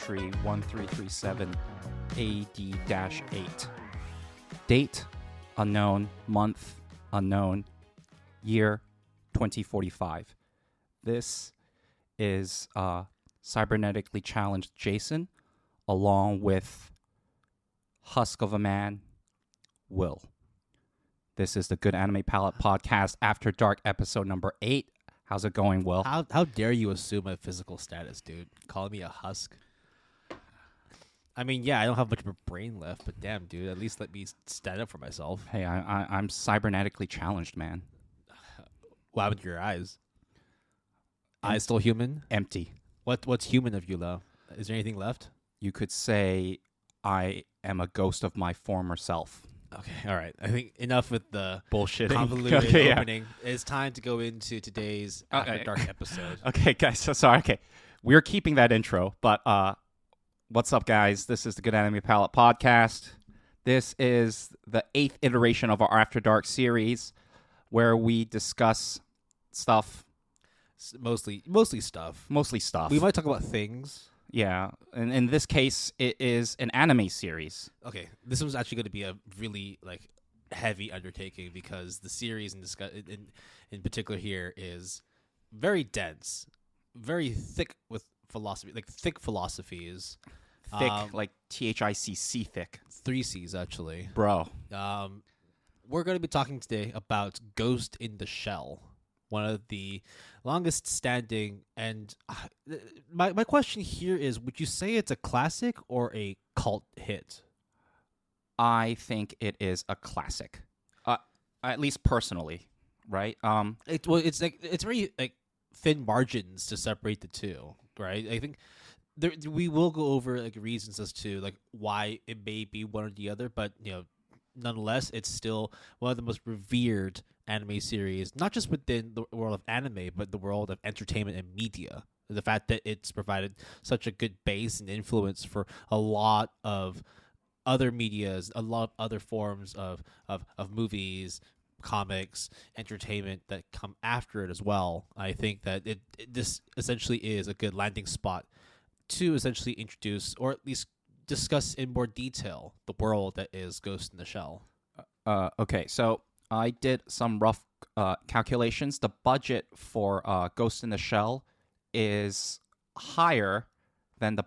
entry 1337 AD-8. Date unknown, month unknown, year 2045. This is cybernetically challenged Jason, along with husk of a man, Will. This is the Good Anime Palette Podcast After Dark episode number 8. How's it going, Will? How dare you assume my physical status, dude? Calling me a husk? I mean, yeah, I don't have much of a brain left, but damn, dude, at least let me stand up for myself. Hey, I'm cybernetically challenged, man. What happened to your eyes? Eyes still human? Empty. What's human of you, though? Is there anything left? You could say I am a ghost of my former self. Okay, all right. I think enough with the Bullshitting. convoluted Okay, yeah. opening. It's time to go into today's After Dark episode. Okay, guys, so sorry. Okay, we're keeping that intro, but what's up, guys? This is the Good Anime Palette Podcast. This is the 8th iteration of our After Dark series, where we discuss stuff. Mostly stuff. Mostly stuff. We might talk about things. Yeah, and in this case, it is an anime series. Okay, this one's actually going to be a really heavy undertaking because the series in particular here is very dense, very thick with philosophy, thick philosophies. Thick, like THICC thick. 3 C's actually. Bro. We're going to be talking today about Ghost in the Shell, one of the longest standing, and my question here is, would you say it's a classic or a cult hit? I think it is a classic. At least personally, right? It's very thin margins to separate the two, right? I think we will go over reasons as to why it may be one or the other, but nonetheless, it's still one of the most revered anime series, not just within the world of anime, but the world of entertainment and media. The fact that it's provided such a good base and influence for a lot of other medias, a lot of other forms of movies, comics, entertainment that come after it as well. I think that this essentially is a good landing spot to essentially introduce, or at least discuss in more detail, the world that is Ghost in the Shell. Okay, so I did some rough calculations. The budget for Ghost in the Shell is higher than the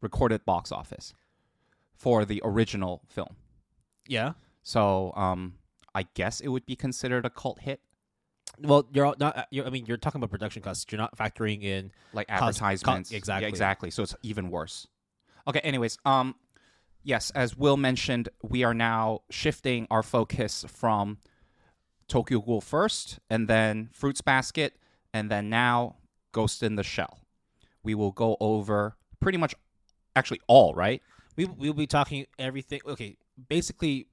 recorded box office for the original film. Yeah. So I guess it would be considered a cult hit. Well, you're talking about production costs. You're not factoring in advertisements. Exactly. Yeah, exactly. So it's even worse. Okay. Anyways, yes, as Will mentioned, we are now shifting our focus from Tokyo Ghoul first, and then Fruits Basket, and then now Ghost in the Shell. We will go over pretty much, actually all, right? We'll be talking everything. Okay, basically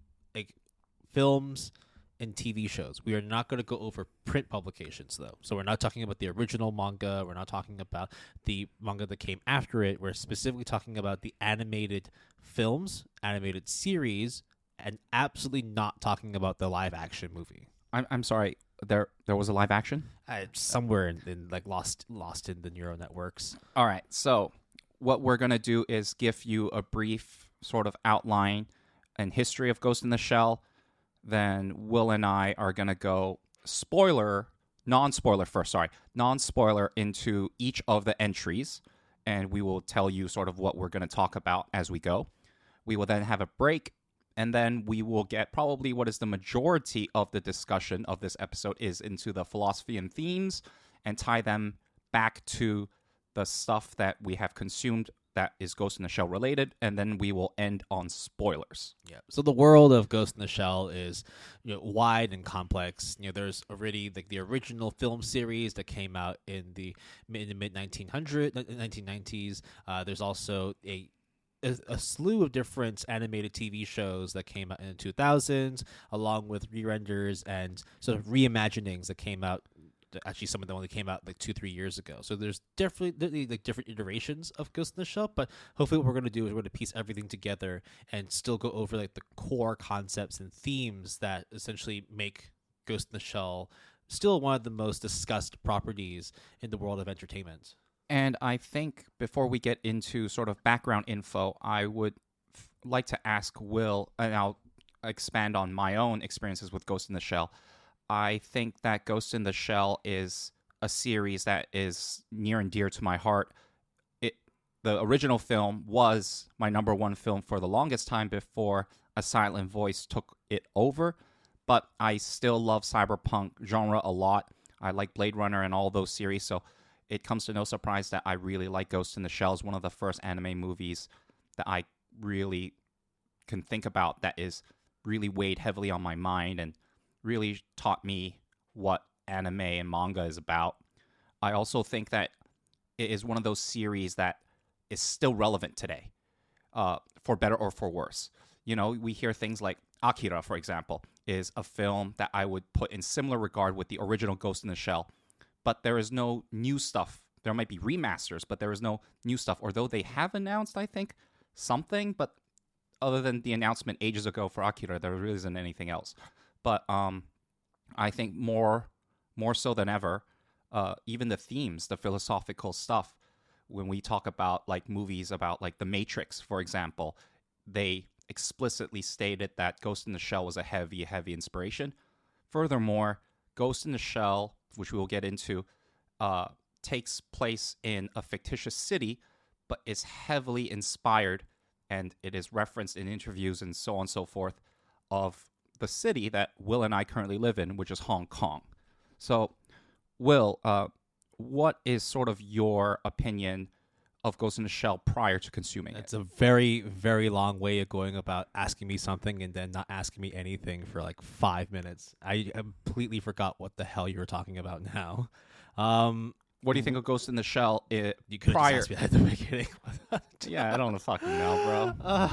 films and TV shows. We are not going to go over print publications, though. So we're not talking about the original manga. We're not talking about the manga that came after it. We're specifically talking about the animated films, animated series, and absolutely not talking about the live-action movie. I'm sorry. There was a live action? Somewhere in lost in the neural networks. All right. So what we're going to do is give you a brief sort of outline and history of Ghost in the Shell. Then Will and I are going to go non-spoiler into each of the entries, and we will tell you sort of what we're going to talk about as we go. We will then have a break, and then we will get probably what is the majority of the discussion of this episode is into the philosophy and themes, and tie them back to the stuff that we have consumed that is Ghost in the Shell related, and then we will end on spoilers. Yeah. So the world of Ghost in the Shell is wide and complex. There's already the original film series that came out in the mid 1990s. There's also a slew of different animated TV shows that came out in the 2000s, along with re-renders and sort of reimaginings that came out. Actually, some of them only came out 2-3 years ago. So there's definitely different iterations of Ghost in the Shell. But hopefully, what we're going to do is we're going to piece everything together and still go over the core concepts and themes that essentially make Ghost in the Shell still one of the most discussed properties in the world of entertainment. And I think before we get into sort of background info, I would like to ask Will, and I'll expand on my own experiences with Ghost in the Shell. I think that Ghost in the Shell is a series that is near and dear to my heart. It The original film was my number one film for the longest time before A Silent Voice took it over, but I still love cyberpunk genre a lot. I like Blade Runner and all those series, so it comes to no surprise that I really like Ghost in the Shell. It's one of the first anime movies that I really can think about that is really weighed heavily on my mind and really taught me what anime and manga is about. I also think that it is one of those series that is still relevant today, for better or for worse. You know, we hear things like Akira, for example, is a film that I would put in similar regard with the original Ghost in the Shell, but there is no new stuff. There might be remasters, but there is no new stuff. Although they have announced, I think, something, but other than the announcement ages ago for Akira, there really isn't anything else. But I think more so than ever, even the themes, the philosophical stuff, when we talk about like movies about like The Matrix, for example, they explicitly stated that Ghost in the Shell was a heavy, heavy inspiration. Furthermore, Ghost in the Shell, which we will get into, takes place in a fictitious city, but is heavily inspired, and it is referenced in interviews and so on and so forth, of the city that Will and I currently live in, which is Hong Kong. So, Will, what is sort of your opinion of Ghost in the Shell prior to consuming It's it? a very, very long way of going about asking me something and then not asking me anything for like 5 minutes. I completely forgot what the hell you were talking about now. What do you think of Ghost in the Shell You could have prior? just asked me at the beginning. Yeah, I don't fucking know, bro.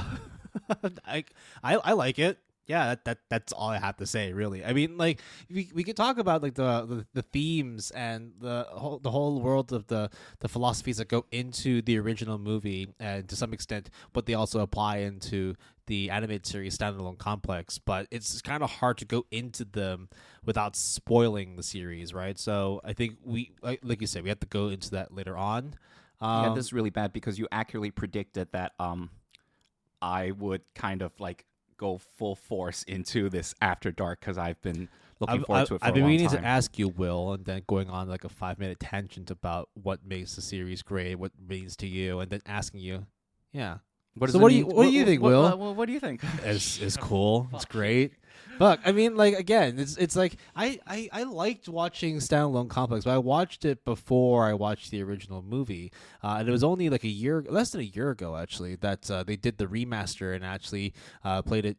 I like it. Yeah, that's all I have to say, really. I mean, like we could talk about like the themes and the whole world of the philosophies that go into the original movie, and to some extent what they also apply into the animated series standalone complex. But it's kind of hard to go into them without spoiling the series, right? So I think we like you said, we have to go into that later on. Yeah, this is really bad because you accurately predicted that I would kind of like go full force into this After Dark because I've been looking forward to it for I've a been long meaning time. to ask you, Will, and then going on like a 5-minute tangent about what makes the series great, what it means to you, and then asking you, yeah. What does So it what do mean? you think, Will? What do you think? It's cool. It's great. But I mean, like again, it's like I liked watching Standalone Complex, but I watched it before I watched the original movie, and it was only like less than a year ago actually, that they did the remaster and actually played it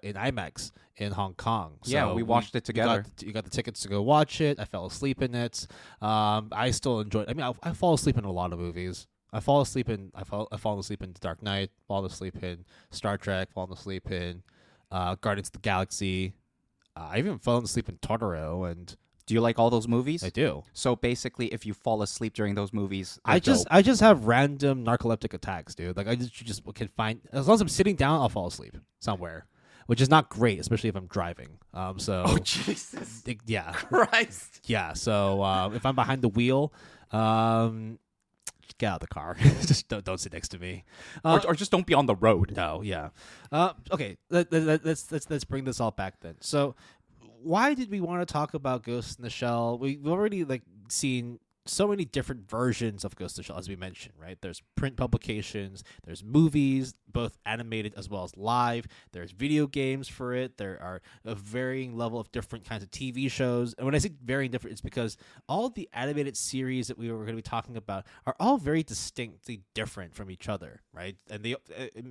in IMAX in Hong Kong. So Yeah, we watched it together. You got the tickets to go watch it. I fell asleep in it. I still enjoyed. I mean, I fall asleep in a lot of movies. I've fallen asleep in The Dark Knight, fallen asleep in Star Trek, fallen asleep in Guardians of the Galaxy. I even fallen asleep in Totoro, and Do you like all those movies? I do. So basically, if you fall asleep during those movies, I just have random narcoleptic attacks, dude. Like I just can find, as long as I'm sitting down, I'll fall asleep somewhere, which is not great, especially if I'm driving. So oh Jesus yeah, Christ! yeah. So if I'm behind the wheel, get out of the car. Just don't sit next to me, Or just don't be on the road. No, yeah. Okay, let's bring this all back then. So, why did we want to talk about Ghost in the Shell? We've already like seen so many different versions of Ghost in the Shell, as we mentioned, right? There's print publications, there's movies, both animated as well as live. There's video games for it. There are a varying level of different kinds of TV shows. And when I say varying different, it's because all the animated series that we were going to be talking about are all very distinctly different from each other, right? And they,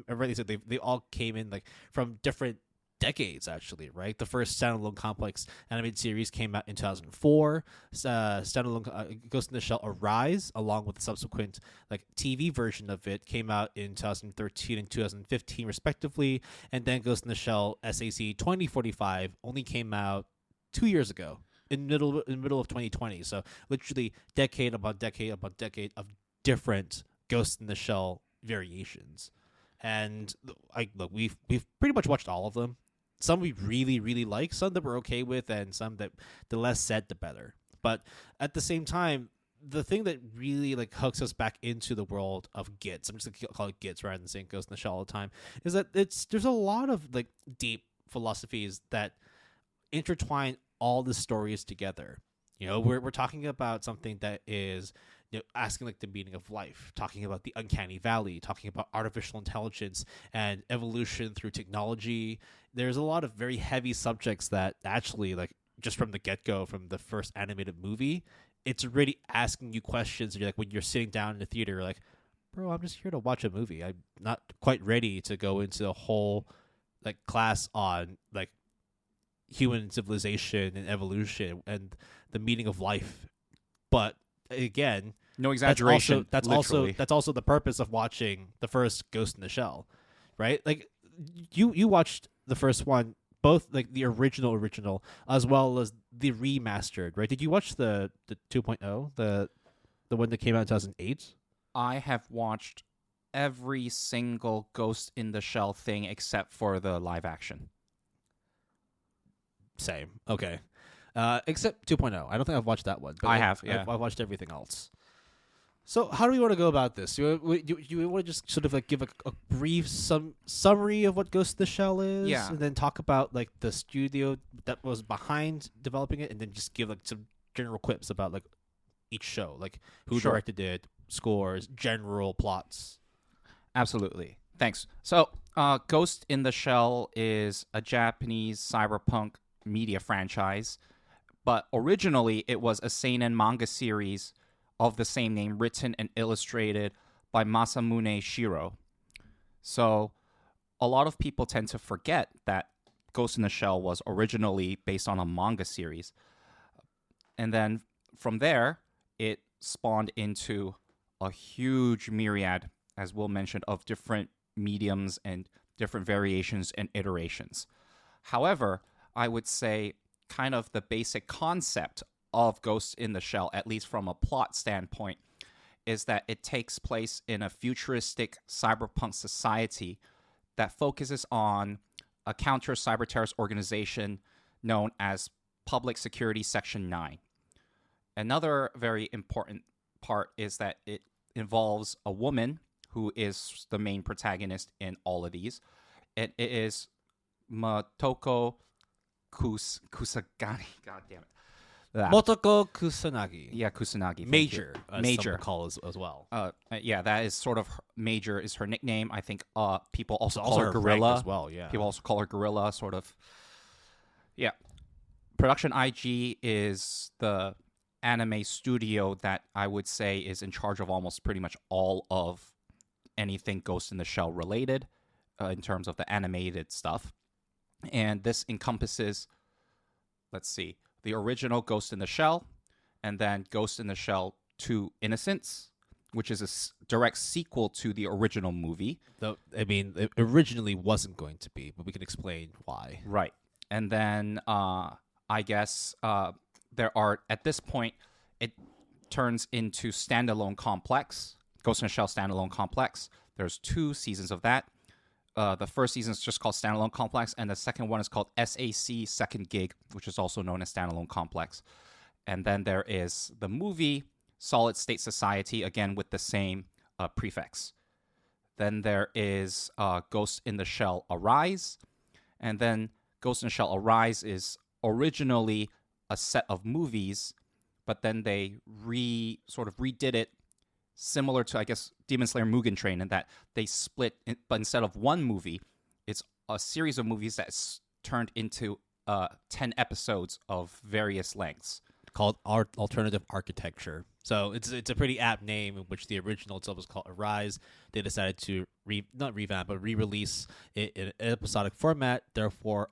already said they all came in like from different decades, actually, right? The first standalone complex animated series came out in 2004. Standalone Ghost in the Shell Arise, along with the subsequent like TV version of it, came out in 2013 and 2015 respectively, and then Ghost in the Shell SAC 2045 only came out 2 years ago, in middle of 2020. So literally decade upon decade upon decade of different Ghost in the Shell variations. And we've pretty much watched all of them. Some we really, really like, some that we're okay with, and some that the less said, the better. But at the same time, the thing that really like hooks us back into the world of Gits, I'm just gonna call it Gits rather than saying Ghost in the Shell all the time, is that there's a lot of like deep philosophies that intertwine all the stories together. We're talking about something that is asking like the meaning of life, talking about the uncanny valley, talking about artificial intelligence and evolution through technology. There's a lot of very heavy subjects that actually like just from the get-go, from the first animated movie, it's already asking you questions. And you're like, when you're sitting down in the theater, you're like, bro, I'm just here to watch a movie. I'm not quite ready to go into a whole like class on like human civilization and evolution and the meaning of life. But again, No exaggeration. That's also the purpose of watching the first Ghost in the Shell, right? Like you watched the first one, both like the original as well as the remastered, right? Did you watch the 2.0, the one that came out in 2008? I have watched every single Ghost in the Shell thing except for the live action. Same. Okay. Except 2.0. I don't think I've watched that one. But I have, yeah. I've watched everything else. So how do we want to go about this? You want to just sort of like give a brief summary of what Ghost in the Shell is? Yeah. And then talk about like the studio that was behind developing it, and then just give like some general quips about like each show, like who Sure. directed it, scores, general plots. Absolutely. Thanks. So, Ghost in the Shell is a Japanese cyberpunk media franchise, but originally it was a seinen manga series of the same name, written and illustrated by Masamune Shiro. So, a lot of people tend to forget that Ghost in the Shell was originally based on a manga series. And then from there, it spawned into a huge myriad, as Will mentioned, of different mediums and different variations and iterations. However, I would say kind of the basic concept of Ghost in the Shell, at least from a plot standpoint, is that it takes place in a futuristic cyberpunk society that focuses on a counter-cyber terrorist organization known as Public Security Section 9. Another very important part is that it involves a woman who is the main protagonist in all of these. It is Motoko Kusagani. God damn it. Motoko Kusanagi. Yeah, Kusanagi. Major. Major. Some call as well. Yeah, that is sort of Major is her nickname. I think people also It's call her her Gorilla rank as well, yeah. People also call her Gorilla, sort of. Yeah. Production IG is the anime studio that I would say is in charge of almost pretty much all of anything Ghost in the Shell related in terms of the animated stuff. And this encompasses, let's see, the original Ghost in the Shell, and then Ghost in the Shell 2 Innocence, which is a direct sequel to the original movie. Though, I mean, it originally wasn't going to be, but we can explain why. Right. And then I guess there are, at this point, it turns into standalone complex, Ghost in the Shell standalone complex. There's 2 seasons of that. The first season is just called Standalone Complex, and the second one is called SAC Second Gig, which is also known as Standalone Complex. And then there is the movie Solid State Society, again with the same prefix. Then there is Ghost in the Shell Arise, and then Ghost in the Shell Arise is originally a set of movies, but then they sort of redid it similar to, I guess, Demon Slayer Mugen Train, in that they split, but instead of one movie, it's a series of movies that's turned into 10 episodes of various lengths. Called Alternative Architecture. So it's a pretty apt name, in which the original itself was called Arise. They decided to not revamp, but re-release it in an episodic format, therefore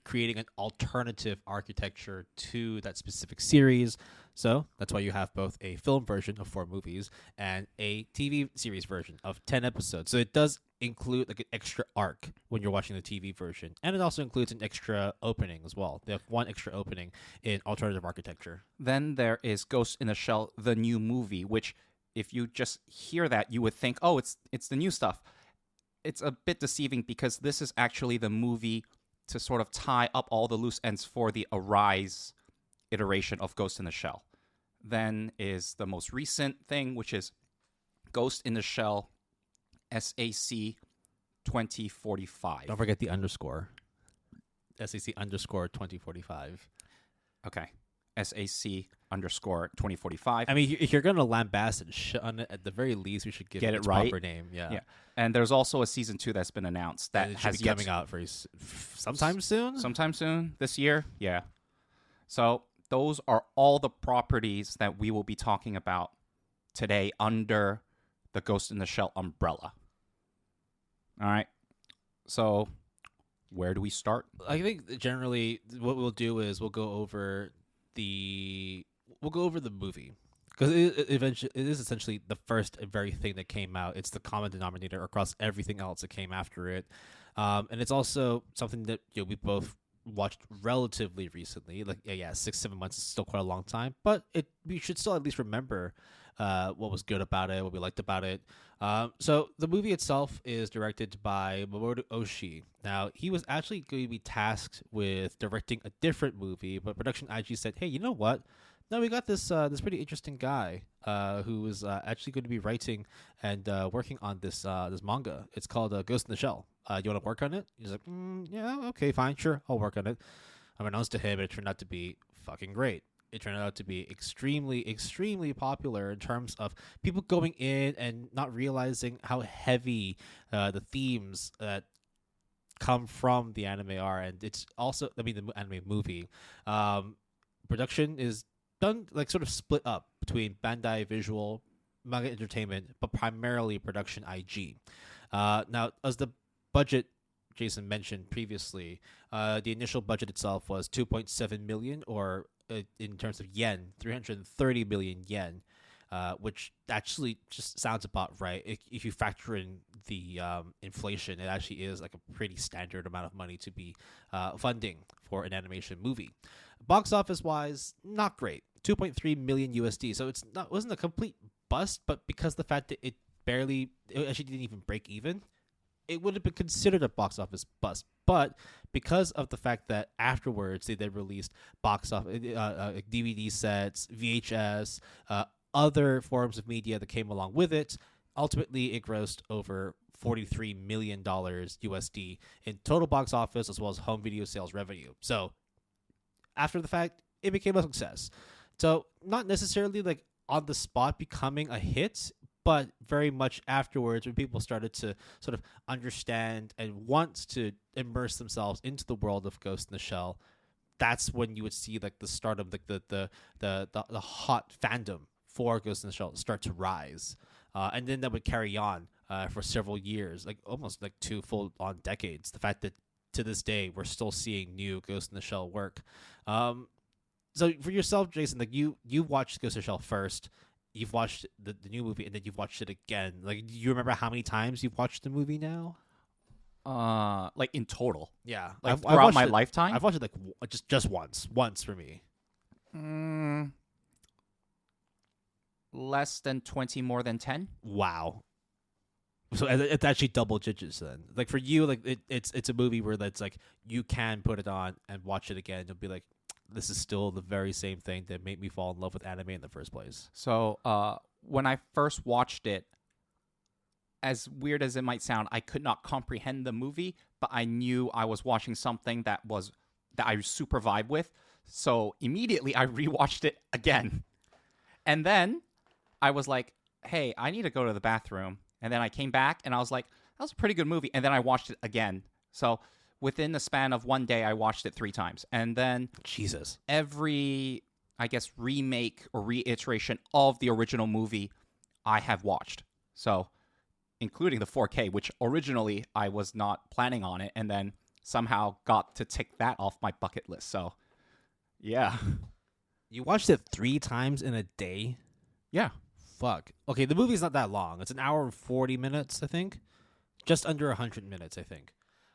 creating an alternative architecture to that specific series. So that's why you have both a film version of 4 movies and a TV series version of 10 episodes. So it does include like an extra arc when you're watching the TV version, and it also includes an extra opening as well. They have 1 extra opening in Alternative Architecture. Then there is Ghost in the Shell, the new movie, which if you just hear that, you would think, oh, it's the new stuff. It's a bit deceiving because this is actually the movie to sort of tie up all the loose ends for the Arise iteration of Ghost in the Shell. then is the most recent thing, which is Ghost in the Shell SAC 2045. Don't forget the underscore. SAC underscore 2045. Okay. SAC underscore 2045. I mean, if you're going to lambast and shit on it, at the very least, we should give Get it it its right. proper name. Yeah. And there's also a season 2 that's been announced that And it should has be yet coming out sometime soon. sometime soon this year. Yeah. So those are all the properties that we will be talking about today under the Ghost in the Shell umbrella. All right. So where do we start? I think generally what we'll do is we'll go over the movie, because it is essentially the first very thing that came out. It's the common denominator across everything else that came after it, and it's also something that we both watched relatively recently. Like 6-7 months is still quite a long time, but we should still at least remember what was good about it, what we liked about it. So the movie itself is directed by Mamoru Oshii. Now, he was actually going to be tasked with directing a different movie, but production IG said, "Hey, you know what? No, we got this pretty interesting guy who is actually going to be writing and working on this manga. It's called Ghost in the Shell. You want to work on it?" He's like, "Yeah, okay, fine, sure, I'll work on it." I'm announced to him, and it turned out to be fucking great. It turned out to be extremely, extremely popular in terms of people going in and not realizing how heavy the themes that come from the anime are. And it's also, the anime movie production is done, like, sort of split up between Bandai Visual, Manga Entertainment, but primarily production IG. Now, as the budget Jason mentioned previously, the initial budget itself was 2.7 million, or in terms of yen, 330 million yen, which actually just sounds about right. If you factor in the inflation, it actually is like a pretty standard amount of money to be funding for an animation movie. Box office wise, not great. 2.3 million USD. So wasn't a complete bust, but because the fact that it actually didn't even break even, it would have been considered a box office bust. But because of the fact that afterwards they released box office DVD sets, VHS, other forms of media that came along with it, ultimately it grossed over $43 million USD in total box office, as well as home video sales revenue. So after the fact, it became a success. So not necessarily like on the spot becoming a hit, but very much afterwards, when people started to sort of understand and want to immerse themselves into the world of Ghost in the Shell, that's when you would see like the start of like the hot fandom for Ghost in the Shell start to rise, and then that would carry on for several years, like almost like 2 full-on decades. The fact that to this day we're still seeing new Ghost in the Shell work. So for yourself, Jason, like you watched Ghost in the Shell first. You've watched the new movie, and then you've watched it again. Like, do you remember how many times you've watched the movie now? Like in total. Yeah, like throughout my lifetime. I've watched it like just once for me. Less than 20, more than 10. Wow. So it's actually double digits then. Like for you, like it's a movie where that's like you can put it on and watch it again. You'll be like, this is still the very same thing that made me fall in love with anime in the first place. So when I first watched it, as weird as it might sound, I could not comprehend the movie, but I knew I was watching something that I super vibe with. So immediately I rewatched it again. And then I was like, hey, I need to go to the bathroom. And then I came back and I was like, that was a pretty good movie. And then I watched it again. So within the span of one day, I watched it 3 times. And then Jesus, every, I guess, remake or reiteration of the original movie I have watched. So including the 4K, which originally I was not planning on it, and then somehow got to tick that off my bucket list. So yeah. You watched it 3 times in a day? Yeah. Fuck. Okay, the movie's not that long. It's an hour and 40 minutes, I think. Just under 100 minutes, I think.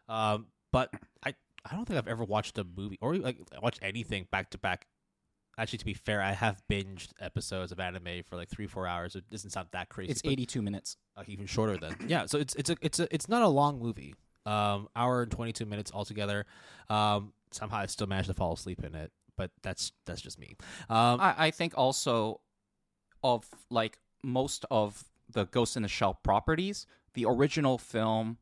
But I don't think I've ever watched a movie or like watched anything back to back. Actually, to be fair, I have binged episodes of anime for like 3-4 hours. It doesn't sound that crazy. It's 82 minutes. Even shorter then. Yeah, so it's not a long movie. Hour and 22 minutes altogether. Somehow I still managed to fall asleep in it. but that's just me. I think also of like most of the Ghost in the Shell properties, the original film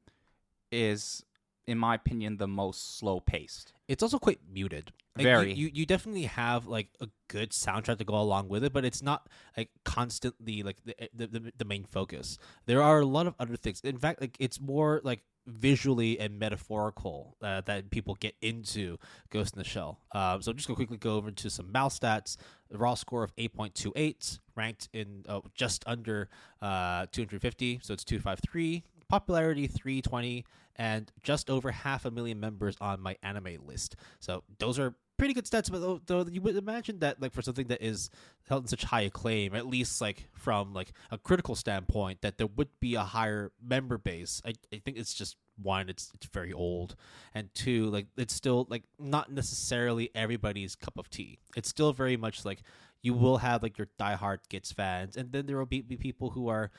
is, in my opinion, the most slow paced. It's also quite muted. Like, Very. you definitely have like a good soundtrack to go along with it, but it's not like constantly like the main focus. There are a lot of other things. In fact, like it's more like visually and metaphorical that people get into Ghost in the Shell. So I'm just gonna quickly go over to some mouse stats. The raw score of 8.28, ranked in just under 250, so it's 253. Popularity 320, and just over 500,000 members on my anime list. So those are pretty good stats, but though you would imagine that like for something that is held in such high acclaim, at least like from like a critical standpoint, that there would be a higher member base. I think it's just one, it's very old, and two, like it's still like not necessarily everybody's cup of tea. It's still very much like you will have like your diehard Gits fans, and then there will be people who are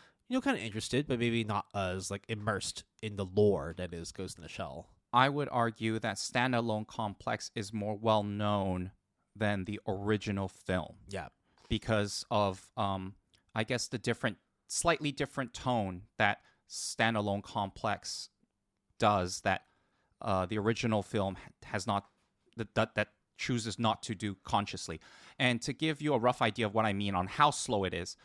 kind of interested, but maybe not as like immersed in the lore that is Ghost in the Shell. I would argue that Standalone Complex is more well known than the original film. Yeah. Because of, I guess, the slightly different tone that Standalone Complex does that the original film has not, that chooses not to do consciously. And to give you a rough idea of what I mean on how slow it is,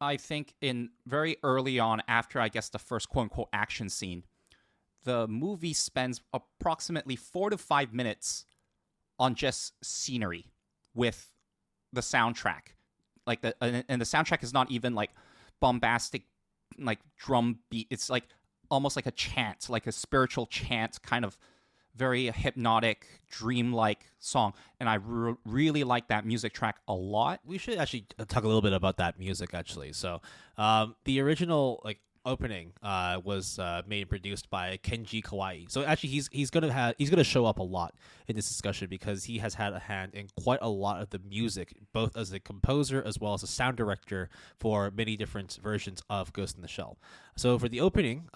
I think in very early on, after I guess the first quote unquote action scene, the movie spends approximately 4 to 5 minutes on just scenery with the soundtrack. And the soundtrack is not even like bombastic, like drum beat. It's like almost like a chant, like a spiritual chant, kind of very hypnotic, dreamlike song. And I really like that music track a lot. We should actually talk a little bit about that music, actually. So, the original like opening was made and produced by Kenji Kawai. So actually, he's gonna show up a lot in this discussion because he has had a hand in quite a lot of the music, both as a composer as well as a sound director for many different versions of Ghost in the Shell. So for the opening,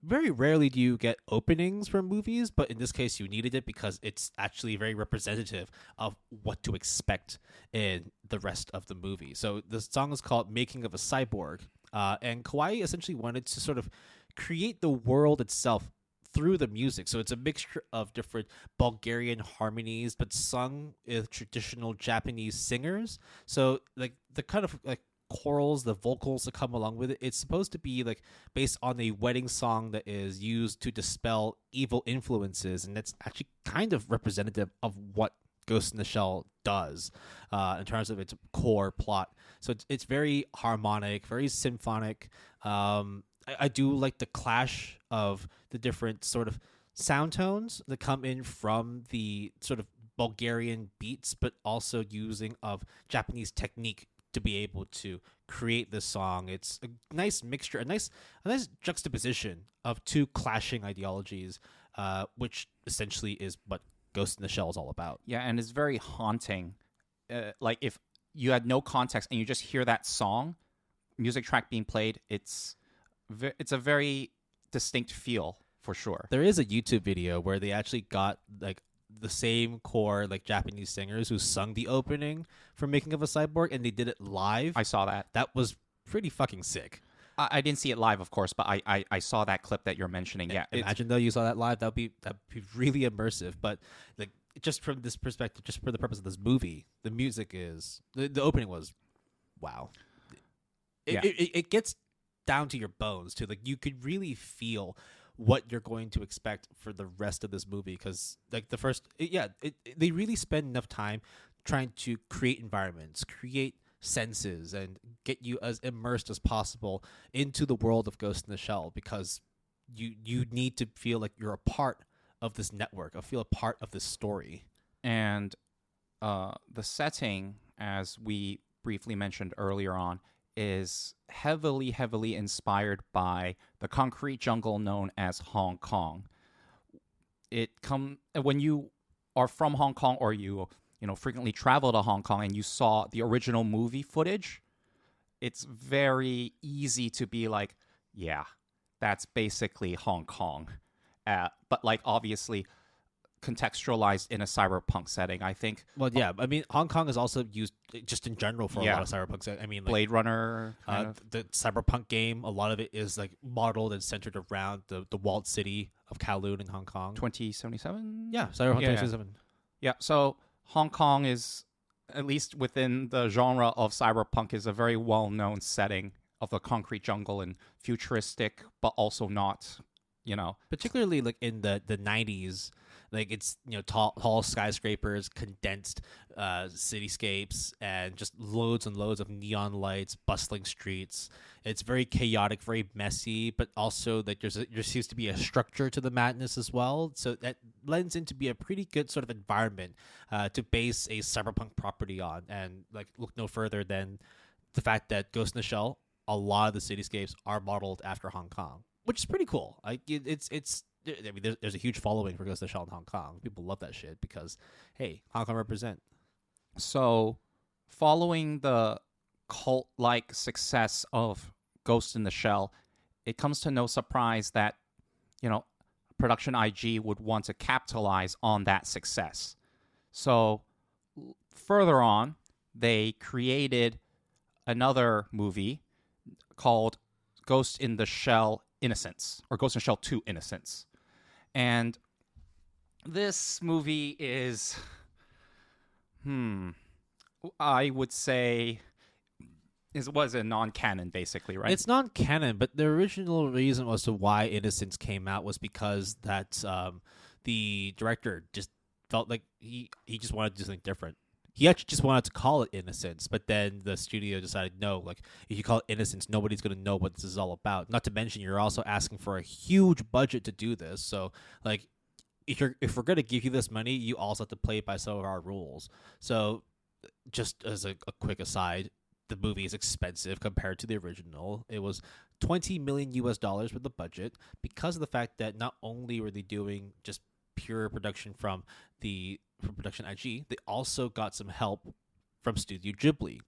very rarely do you get openings from movies, but in this case you needed it because it's actually very representative of what to expect in the rest of the movie. So the song is called Making of a Cyborg, and Kawai essentially wanted to sort of create the world itself through the music. So it's a mixture of different Bulgarian harmonies, but sung with traditional Japanese singers. So like the kind of like chorals, the vocals that come along with it, it's supposed to be like based on a wedding song that is used to dispel evil influences, and that's actually kind of representative of what Ghost in the Shell does in terms of its core plot. So it's very harmonic, very symphonic. I do like the clash of the different sort of sound tones that come in from the sort of Bulgarian beats, but also using of Japanese technique to be able to create this song. It's a nice mixture, a nice juxtaposition of two clashing ideologies, which essentially is what Ghost in the Shell is all about. Yeah, and it's very haunting. Like if you had no context and you just hear that song, music track being played, it's a very distinct feel for sure. There is a YouTube video where they actually got like the same core like Japanese singers who sung the opening for Making of a Cyborg, and they did it live. I saw that. That was pretty fucking sick. I didn't see it live, of course, but I saw that clip that you're mentioning. Yeah, imagine though you saw that live. That'd be really immersive. But like just from this perspective, just for the purpose of this movie, the music is the opening was wow. It gets down to your bones too. Like you could really feel what you're going to expect for the rest of this movie, because like the first they really spend enough time trying to create environments, create senses, and get you as immersed as possible into the world of Ghost in the Shell, because you need to feel like you're a part of this network, feel a part of this story. And the setting, as we briefly mentioned earlier on, is heavily inspired by the concrete jungle known as Hong Kong. When you are from Hong Kong, or you frequently travel to Hong Kong and you saw the original movie footage, it's very easy to be like, yeah, that's basically Hong Kong. But like obviously contextualized in a cyberpunk setting. I think Well, yeah. I mean, Hong Kong is also used just in general for a Yeah. lot of cyberpunk. I mean, like Blade Runner kind of. the cyberpunk game, a lot of it is like modeled and centered around the walled city of Kowloon in Hong Kong. 2077. Yeah, Cyberpunk Yeah. 2077. Yeah, so Hong Kong is, at least within the genre of cyberpunk, is a very well-known setting of the concrete jungle and futuristic, but also not, Particularly like in the 90s, like it's tall skyscrapers, condensed cityscapes, and just loads and loads of neon lights, bustling streets. It's very chaotic, very messy, but also like there seems to be a structure to the madness as well. So that lends into be a pretty good sort of environment to base a cyberpunk property on. And like look no further than the fact that Ghost in the Shell, a lot of the cityscapes are modeled after Hong Kong, which is pretty cool. Like it's I mean, there's a huge following for Ghost in the Shell in Hong Kong. People love that shit because, hey, Hong Kong represent. So, following the cult-like success of Ghost in the Shell, it comes to no surprise that, Production IG would want to capitalize on that success. So, further on, they created another movie called Ghost in the Shell Innocence, or Ghost in the Shell 2 Innocence. And this movie is, I would say, was a non-canon, basically, right? It's non-canon, but the original reason as to why Innocence came out was because that the director just felt like he just wanted to do something different. He actually just wanted to call it Innocence, but then the studio decided, no, like, if you call it Innocence, nobody's going to know what this is all about. Not to mention, you're also asking for a huge budget to do this. So, like, if we're going to give you this money, you also have to play by some of our rules. So, just as a quick aside, the movie is expensive compared to the original. It was $20 million with the budget because of the fact that not only were they doing just pure production from Production IG, they also got some help from Studio Ghibli.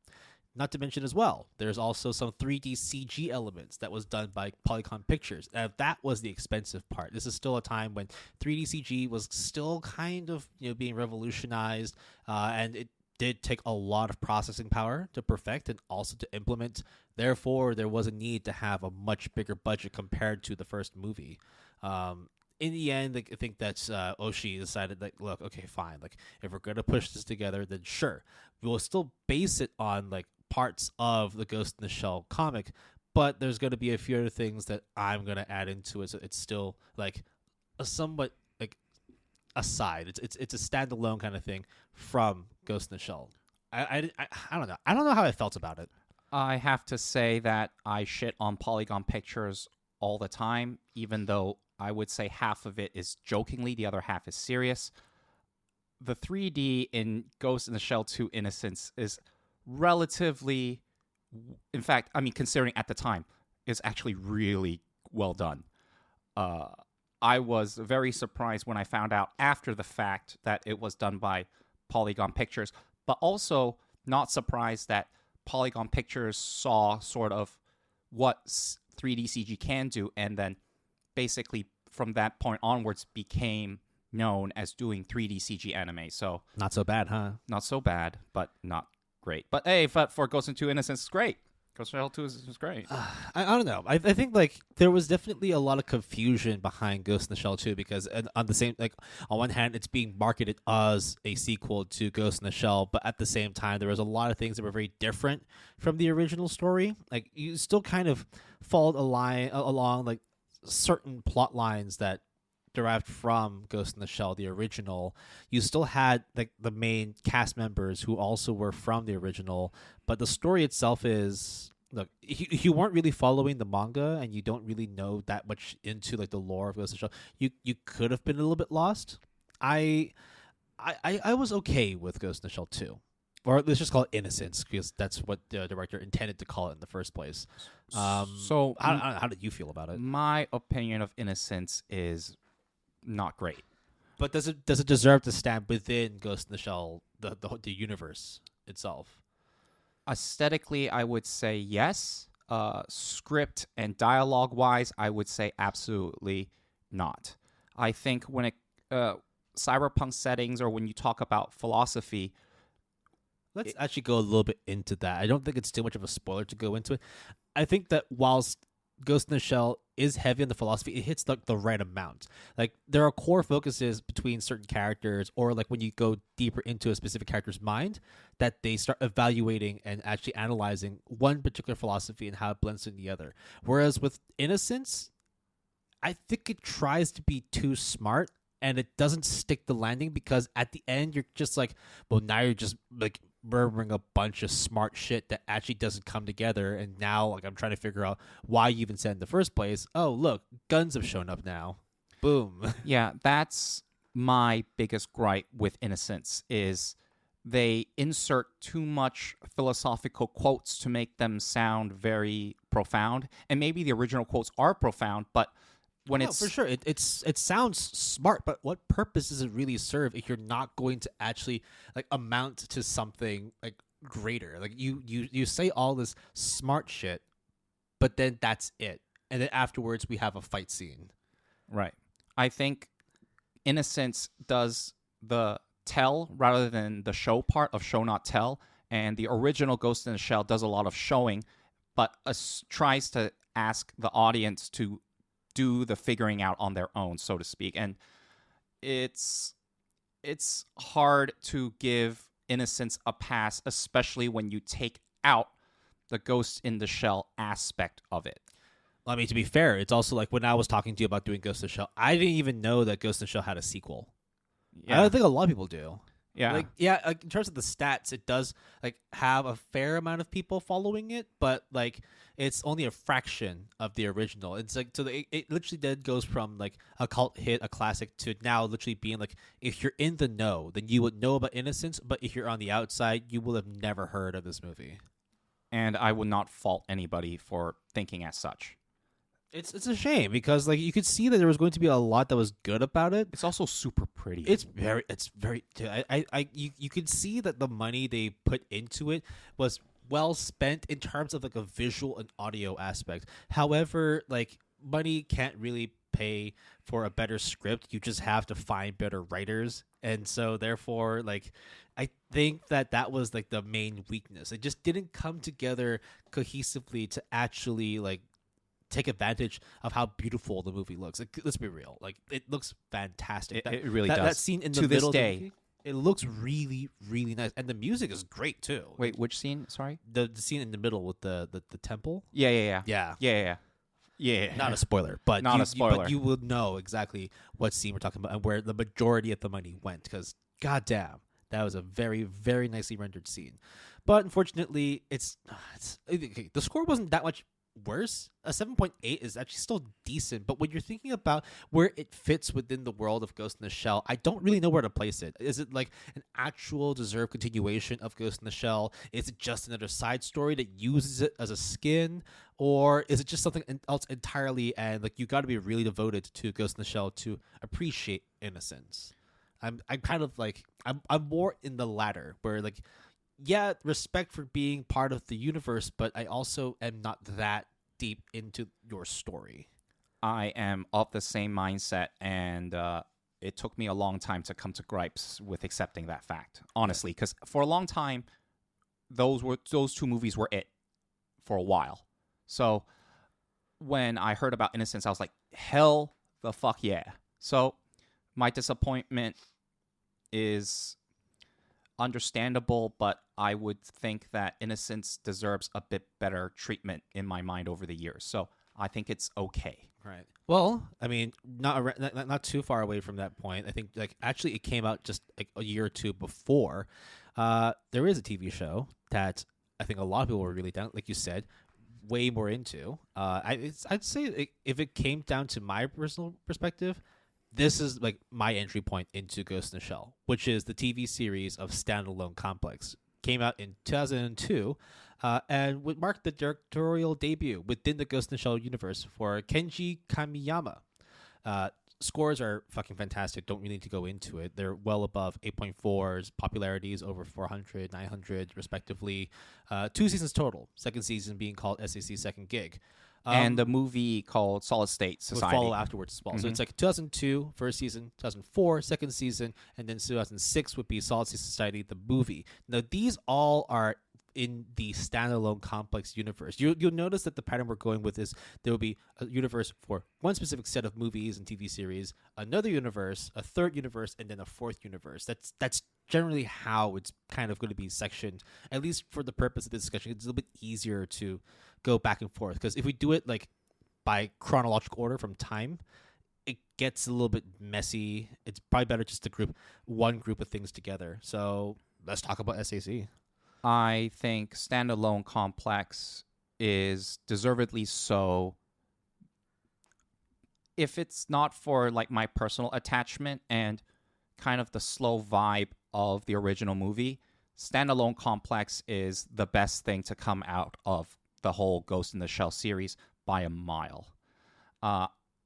Not to mention as well, there's also some 3D CG elements that was done by Polygon Pictures. That was the expensive part. This is still a time when 3D CG was still kind of being revolutionized, and it did take a lot of processing power to perfect and also to implement. Therefore, there was a need to have a much bigger budget compared to the first movie. In the end, like, I think that Oshii decided, like, look, okay, fine. Like, if we're going to push this together, then sure. We'll still base it on, like, parts of the Ghost in the Shell comic, but there's going to be a few other things that I'm going to add into it. So it's still, like, a somewhat, like, aside. It's a standalone kind of thing from Ghost in the Shell. I don't know. I don't know how I felt about it. I have to say that I shit on Polygon Pictures all the time, even though I would say half of it is jokingly, the other half is serious. The 3D in Ghost in the Shell 2 Innocence is relatively, in fact, I mean, considering at the time, is actually really well done. I was very surprised when I found out after the fact that it was done by Polygon Pictures, but also not surprised that Polygon Pictures saw sort of what 3D CG can do, and then basically from that point onwards became known as doing 3D CG anime. So not so bad, huh? Not so bad, but not great. But hey, for Ghost in 2 Innocence, it's great. Ghost in Shell 2 is great. I don't know. I think like there was definitely a lot of confusion behind Ghost in the Shell 2 because on the same, like, on one hand it's being marketed as a sequel to Ghost in the Shell, but at the same time there was a lot of things that were very different from the original story. Like, you still kind of followed along like certain plot lines that derived from Ghost in the Shell, the original. You still had like the main cast members who also were from the original, but the story itself is, look, you weren't really following the manga and you don't really know that much into like the lore of Ghost in the Shell. You could have been a little bit lost. I was okay with Ghost in the Shell 2. Or let's just call it Innocence, because that's what the director intended to call it in the first place. So how did you feel about it? My opinion of Innocence is not great. But does it deserve to stand within Ghost in the Shell, the universe itself? Aesthetically, I would say yes. Script and dialogue wise, I would say absolutely not. I think when it cyberpunk settings or when you talk about philosophy, Let's actually go a little bit into that. I don't think it's too much of a spoiler to go into it. I think that whilst Ghost in the Shell is heavy on the philosophy, it hits the right amount. Like there are core focuses between certain characters, or like when you go deeper into a specific character's mind, that they start evaluating and actually analyzing one particular philosophy and how it blends in the other. Whereas with Innocence, I think it tries to be too smart and it doesn't stick the landing because at the end you're just like, well, now you're just like murmuring a bunch of smart shit that actually doesn't come together. And now like I'm trying to figure out why you even said in the first place, oh, look, guns have shown up now. Boom. yeah, that's my biggest gripe with Innocence is they insert too much philosophical quotes to make them sound very profound. And maybe the original quotes are profound, but when No, it's for sure. It sounds smart, but what purpose does it really serve if you're not going to actually like amount to something like greater? Like you say all this smart shit, but then that's it. And then afterwards we have a fight scene. right, I think Innocence does the tell rather than the show part of show not tell, and the original Ghost in the Shell does a lot of showing, but tries to ask the audience to do the figuring out on their own, so to speak. And it's hard to give Innocence a pass, especially when you take out the Ghost in the Shell aspect of it. I mean, to be fair, it's also like when I was talking to you about doing Ghost in the Shell, I didn't even know that Ghost in the Shell had a sequel. I don't think a lot of people do. Yeah. Like in terms of the stats, it does like have a fair amount of people following it, but like it's only a fraction of the original. It's like it literally then goes from like a cult hit, a classic, to now literally being like if you're in the know, then you would know about Innocence, but if you're on the outside, you will have never heard of this movie. And I would not fault anybody for thinking as such. It's a shame because like you could see that there was going to be a lot that was good about it. It's also super pretty. It's very you could see that the money they put into it was well spent in terms of like a visual and audio aspect. However, like money can't really pay for a better script. You just have to find better writers. And so therefore like I think that was like the main weakness. It just didn't come together cohesively to actually like take advantage of how beautiful the movie looks. Like, let's be real. Like it looks fantastic. It really does. That scene in the to middle this of the day. movie, it looks really, really nice. And the music is great too. Wait, which scene? Sorry? The scene in the middle with the temple. Yeah. Yeah. Not a spoiler, but Not a spoiler. but you will know exactly what scene we're talking about and where the majority of the money went because goddamn, that was a very, very nicely rendered scene. But unfortunately, the score wasn't that much worse. A 7.8 is actually still decent, but when you're thinking about where it fits within the world of Ghost in the Shell, I don't really know where to place it. Is it like an actual deserved continuation of Ghost in the Shell? Is it just another side story that uses it as a skin? Or is it just something else entirely and like you got to be really devoted to Ghost in the Shell to appreciate Innocence? I'm kind of like I'm more in the latter where like yeah, respect for being part of the universe, but I also am not that deep into your story. I am of the same mindset, and it took me a long time to come to gripes with accepting that fact, honestly, because for a long time, those two movies were it for a while. So when I heard about Innocence, I was like, hell the fuck yeah. So my disappointment is understandable, but I would think that Innocence deserves a bit better treatment in my mind over the years. So I think it's okay. Right. Well, I mean, not too far away from that point. I think like actually it came out just like a year or two before. There is a TV show that I think a lot of people were really down, like you said, way more into. I'd say if it came down to my personal perspective, this is like my entry point into Ghost in the Shell, which is the TV series of Standalone Complex. Came out in 2002 and would mark the directorial debut within the Ghost in the Shell universe for Kenji Kamiyama. Scores are fucking fantastic. Don't really need to go into it. They're well above 8.4s, popularities over 400, 900, respectively. 2 seasons total. Second season being called SAC Second Gig. and the movie called Solid State Would Society. follow afterwards as well. So it's like 2002 first season, 2004 second season, and then 2006 would be Solid State Society the movie. Now these all are in the standalone complex universe. You'll notice that the pattern we're going with is there will be a universe for one specific set of movies and TV series, another universe, a third universe, and then a fourth universe. That's generally how it's kind of going to be sectioned. At least for the purpose of this discussion, it's a little bit easier to go back and forth, because if we do it like by chronological order from time, it gets a little bit messy. It's probably better just to group one group of things together. So let's talk about SAC. I think Standalone Complex is deservedly so. If it's not for like my personal attachment and kind of the slow vibe of the original movie, Standalone Complex is the best thing to come out of the whole Ghost in the Shell series by a mile.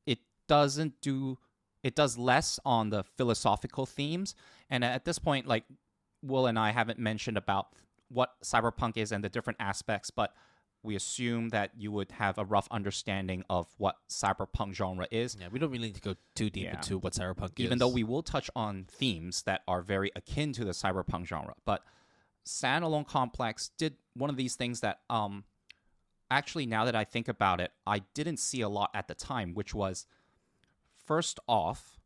It doesn't do. It does less on the philosophical themes, and at this point, like Will and I haven't mentioned about what cyberpunk is and the different aspects, but we assume that you would have a rough understanding of what cyberpunk genre is. Yeah, we don't really need to go too deep into what cyberpunk is. Even though we will touch on themes that are very akin to the cyberpunk genre. But Standalone Complex did one of these things that, actually, now that I think about it, I didn't see a lot at the time, which was, first off,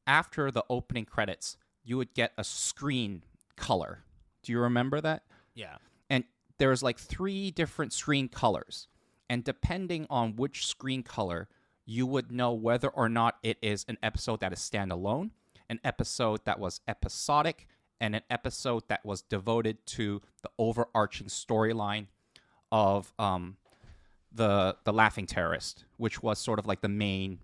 after the opening credits, you would get a screen color. Do you remember that? Yeah. And there's like 3 different screen colors. And depending on which screen color, you would know whether or not it is an episode that is standalone, an episode that was episodic, and an episode that was devoted to the overarching storyline of the Laughing Terrorist, which was sort of like the main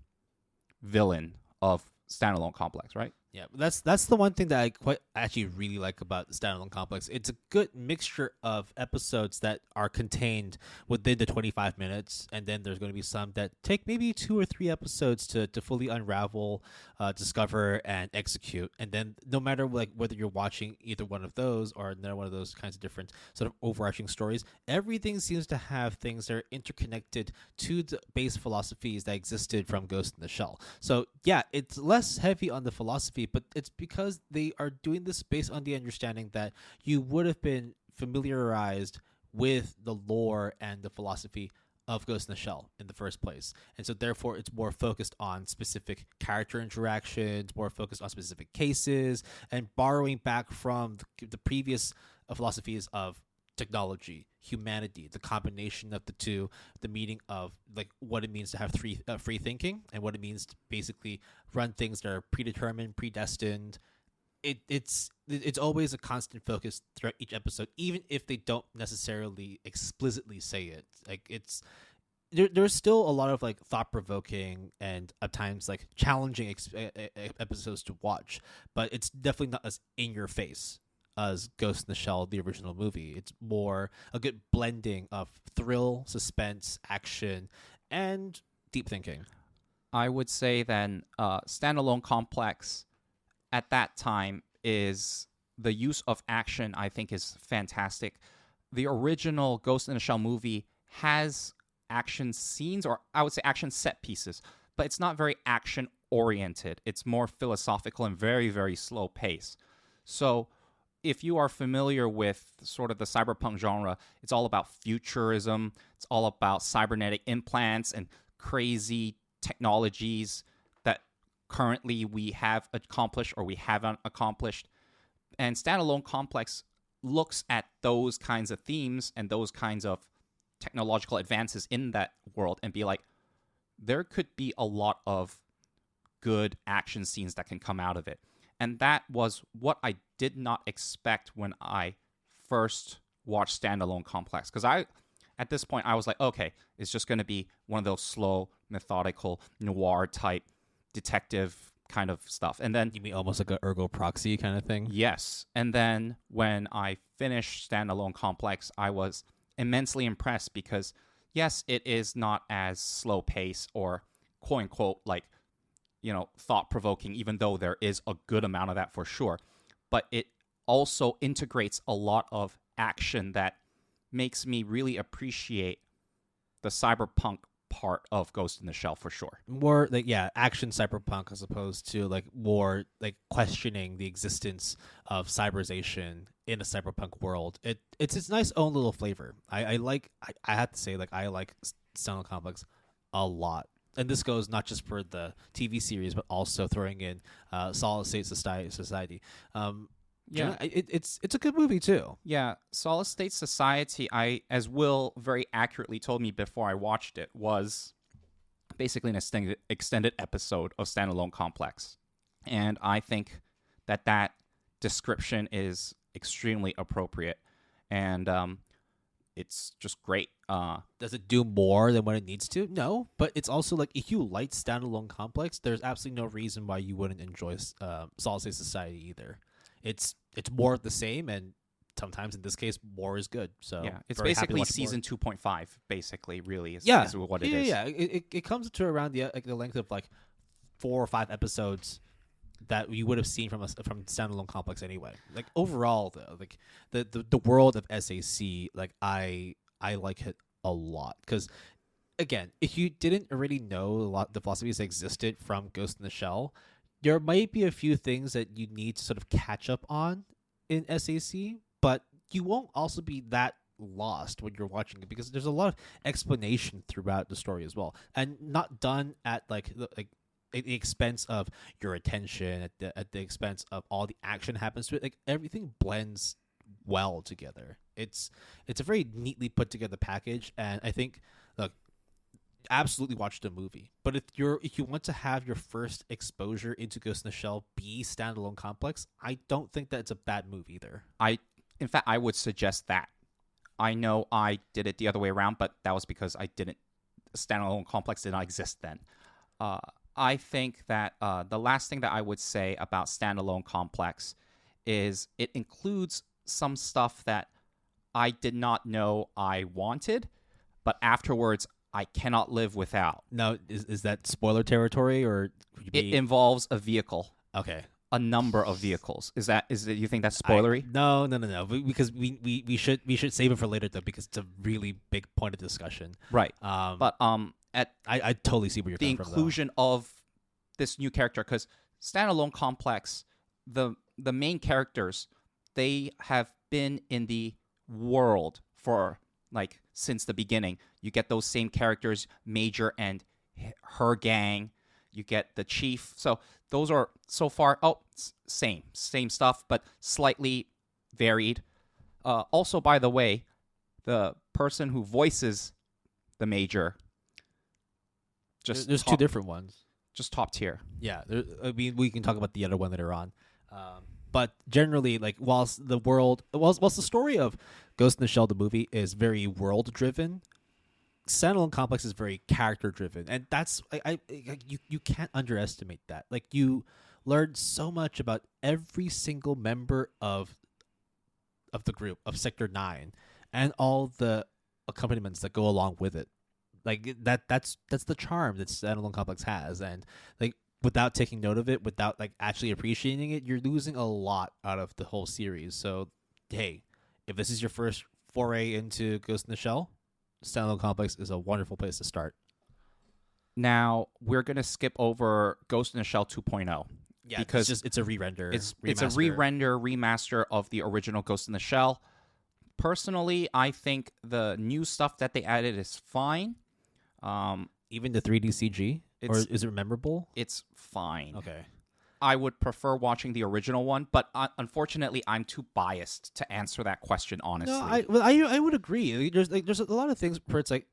villain of Standalone Complex, right? Yeah, that's the one thing that I quite actually really like about Standalone Complex. It's a good mixture of episodes that are contained within the 25 minutes, and then there's going to be some that take maybe 2 or 3 episodes to fully unravel, discover, and execute. And then no matter like whether you're watching either one of those or another one of those kinds of different sort of overarching stories, everything seems to have things that are interconnected to the base philosophies that existed from Ghost in the Shell. So yeah, it's less heavy on the philosophy, but it's because they are doing this based on the understanding that you would have been familiarized with the lore and the philosophy of Ghost in the Shell in the first place. And so therefore it's more focused on specific character interactions, more focused on specific cases, and borrowing back from the previous philosophies of technology, humanity, the combination of the two, the meaning of like what it means to have free thinking and what it means to basically run things that are predetermined, predestined. It's always a constant focus throughout each episode, even if they don't necessarily explicitly say it. Like there's still a lot of like thought-provoking and at times like challenging episodes to watch, but it's definitely not as in your face as Ghost in the Shell, the original movie. It's more a good blending of thrill, suspense, action, and deep thinking. I would say then Standalone Complex at that time is the use of action, I think, is fantastic. The original Ghost in the Shell movie has action scenes, or I would say action set pieces, but it's not very action oriented. It's more philosophical and very, very slow pace. So if you are familiar with sort of the cyberpunk genre, it's all about futurism. It's all about cybernetic implants and crazy technologies that currently we have accomplished or we haven't accomplished. And Standalone Complex looks at those kinds of themes and those kinds of technological advances in that world and be like, there could be a lot of good action scenes that can come out of it. And that was what I did not expect when I first watched Standalone Complex. Because at this point, I was like, okay, it's just going to be one of those slow, methodical, noir-type detective kind of stuff. And then You mean almost like an Ergo Proxy kind of thing? yes. And then when I finished Standalone Complex, I was immensely impressed because, yes, it is not as slow pace or quote-unquote like, thought-provoking, even though there is a good amount of that for sure. But it also integrates a lot of action that makes me really appreciate the cyberpunk part of Ghost in the Shell for sure. More like action cyberpunk as opposed to like more like questioning the existence of cyberization in a cyberpunk world. It's its nice own little flavor. I have to say, like, I like Stanley Complex a lot. And this goes not just for the TV series, but also throwing in Solid State Society. It's a good movie too. Yeah, Solid State Society, as Will very accurately told me before I watched it, was basically an extended episode of Standalone Complex. And I think that description is extremely appropriate. And it's just great. Does it do more than what it needs to? No, but it's also like if you like Standalone Complex, there's absolutely no reason why you wouldn't enjoy Solid State Society either. It's more of the same, and sometimes in this case, more is good. So yeah, it's basically season 2.5. Basically, really is what it is. Yeah, it comes to around the length of like 4 or 5 episodes that you would have seen from Standalone Complex anyway. Like overall, though, like the world of SAC, like I like it a lot because, again, if you didn't already know the philosophies that existed from Ghost in the Shell, there might be a few things that you need to sort of catch up on in SAC, but you won't also be that lost when you're watching it because there's a lot of explanation throughout the story as well, and not done at like at the expense of your attention, at the expense of all the action happens to it. Like everything blends well together. It's a very neatly put together package, and I think absolutely watch the movie. But if you want to have your first exposure into Ghost in the Shell be Standalone Complex, I don't think that it's a bad move either. In fact, I would suggest that. I know I did it the other way around, but that was because Standalone Complex did not exist then. I think that the last thing that I would say about Standalone Complex is it includes some stuff that I did not know I wanted, but afterwards I cannot live without. Now, is that spoiler territory, or it involves a vehicle? Okay, a number of vehicles. Is it? You think that's spoilery? No. Because we should save it for later though, because it's a really big point of discussion. Right. But I totally see where you're coming from. The inclusion of this new character, because Standalone Complex, the main characters, they have been in the world for like since the beginning. You get those same characters, Major and her gang. You get the chief. So those are so far same stuff, but slightly varied. Also, by the way, the person who voices the Major, there's 2 different ones. Just top tier. Yeah, I mean, we can talk about the other one later on. But generally, like, whilst the story of Ghost in the Shell, the movie, is very world driven, Standalone Complex is very character driven, and that's you can't underestimate that. Like, you learn so much about every single member of the group of Sector 9 and all the accompaniments that go along with it. Like that's the charm that Standalone Complex has, and like without taking note of it, without like actually appreciating it, you're losing a lot out of the whole series. So, hey, if this is your first foray into Ghost in the Shell, Standalone Complex is a wonderful place to start. Now we're gonna skip over Ghost in the Shell 2.0. Yeah, because it's a re-render. It's a re-render remaster of the original Ghost in the Shell. Personally, I think the new stuff that they added is fine. Even the 3D CG, or is it memorable? It's fine. Okay. I would prefer watching the original one, but unfortunately, I'm too biased to answer that question honestly. No, I would agree. There's a lot of things where it's like,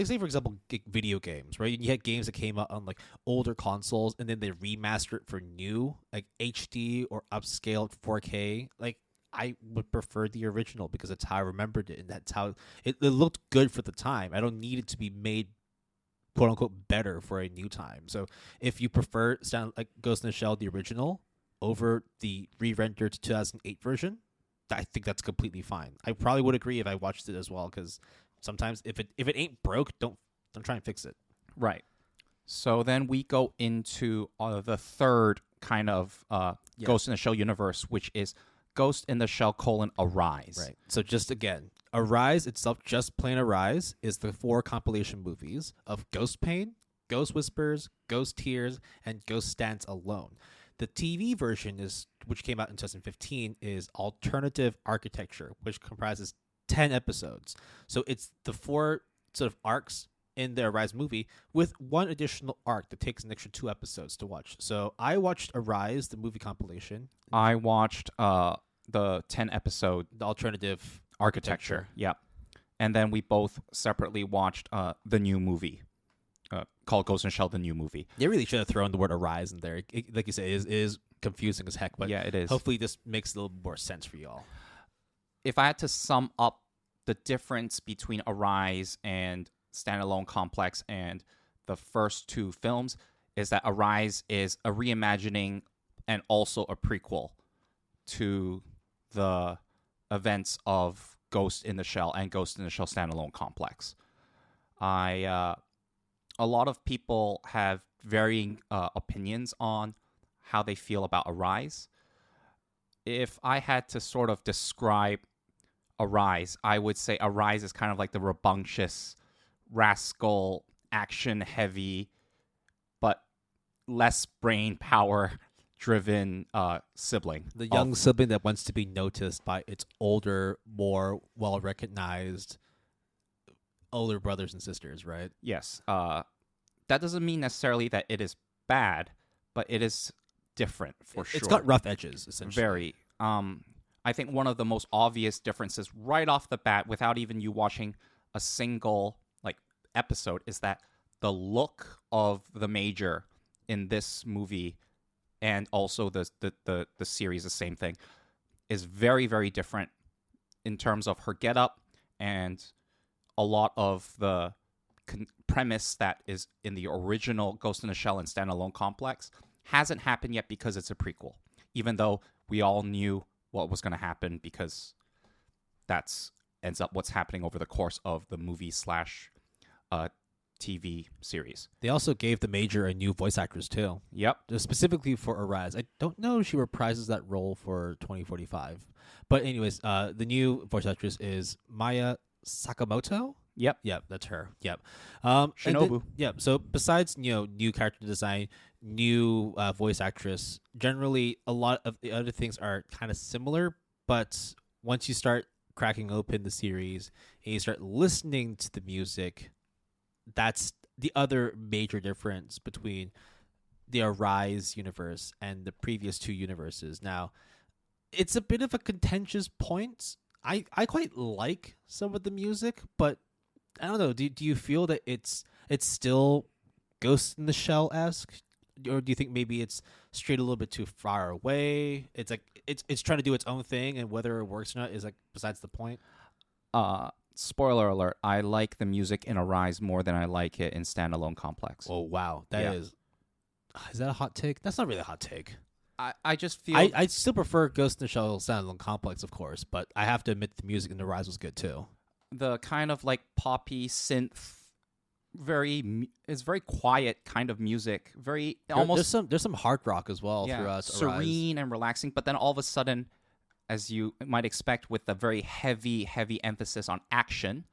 say for example, video games, right? You had games that came out on like older consoles, and then they remastered it for new, like HD or upscaled 4K. Like, I would prefer the original because that's how I remembered it, and that's how it looked good for the time. I don't need it to be made, quote unquote, better for a new time. So if you prefer like Ghost in the Shell, the original, over the re-rendered 2008 version, I think that's completely fine. I probably would agree if I watched it as well, because sometimes if it ain't broke, don't try and fix it. Right. So then we go into the third kind of Ghost in the Shell universe, which is Ghost in the Shell: Arise. Right. So just again, Arise itself, just plain Arise, is the 4 compilation movies of Ghost Pain, Ghost Whispers, Ghost Tears, and Ghost Stands Alone. The TV version is, which came out in 2015, is Alternative Architecture, which comprises 10 episodes. So it's the 4 sort of arcs in the Arise movie with one additional arc that takes an extra 2 episodes to watch. So I watched Arise, the movie compilation. I watched the 10 episode The Alternative Architecture. Yeah. And then we both separately watched the new movie called Ghost in the Shell, the new movie. They really should have thrown the word Arise in there. Like you said, it is confusing as heck, but yeah, it is. Hopefully this makes a little more sense for you all. If I had to sum up the difference between Arise and Standalone Complex and the first 2 films, is that Arise is a reimagining and also a prequel to the events of Ghost in the Shell and Ghost in the Shell Standalone Complex. A lot of people have varying opinions on how they feel about Arise. If I had to sort of describe Arise, I would say Arise is kind of like the rambunctious, rascal, action-heavy, but less brain power-driven sibling. The young sibling that wants to be noticed by its older, more well-recognized older brothers and sisters, right? Yes. That doesn't mean necessarily that it is bad, but it is different for sure. It's got rough edges, essentially. Very. I think one of the most obvious differences right off the bat, without even you watching a single episode, is that the look of the Major in this movie and also the series, the same thing, is very, very different in terms of her getup and a lot of the premise that is in the original Ghost in the Shell and Standalone Complex hasn't happened yet because it's a prequel, even though we all knew what was going to happen because that's ends up what's happening over the course of the movie / TV series. They also gave the Major a new voice actress too. Yep. Specifically for Arise. I don't know if she reprises that role for 2045. But anyways, the new voice actress is Maya Sakamoto. Yep. Yep, that's her. Yep. Shinobu. Yep. So besides, new character design, new voice actress, generally a lot of the other things are kind of similar, but once you start cracking open the series and you start listening to the music, that's the other major difference between the Arise universe and the previous 2 universes. Now, it's a bit of a contentious point. I quite like some of the music, but I don't know. Do you feel that it's still Ghost in the Shell-esque, or do you think maybe it's strayed a little bit too far away? It's like it's trying to do its own thing, and whether it works or not is besides the point. Spoiler alert: I like the music in Arise more than I like it in Standalone Complex. Oh wow, that is that a hot take? That's not really a hot take. I just feel I still prefer Ghost in the Shell Standalone Complex, of course, but I have to admit the music in Arise was good too. The kind of poppy synth, it's very quiet kind of music. Very almost there's some hard rock as well throughout serene Arise. And relaxing, but then all of a sudden, as you might expect, with the very heavy emphasis on action,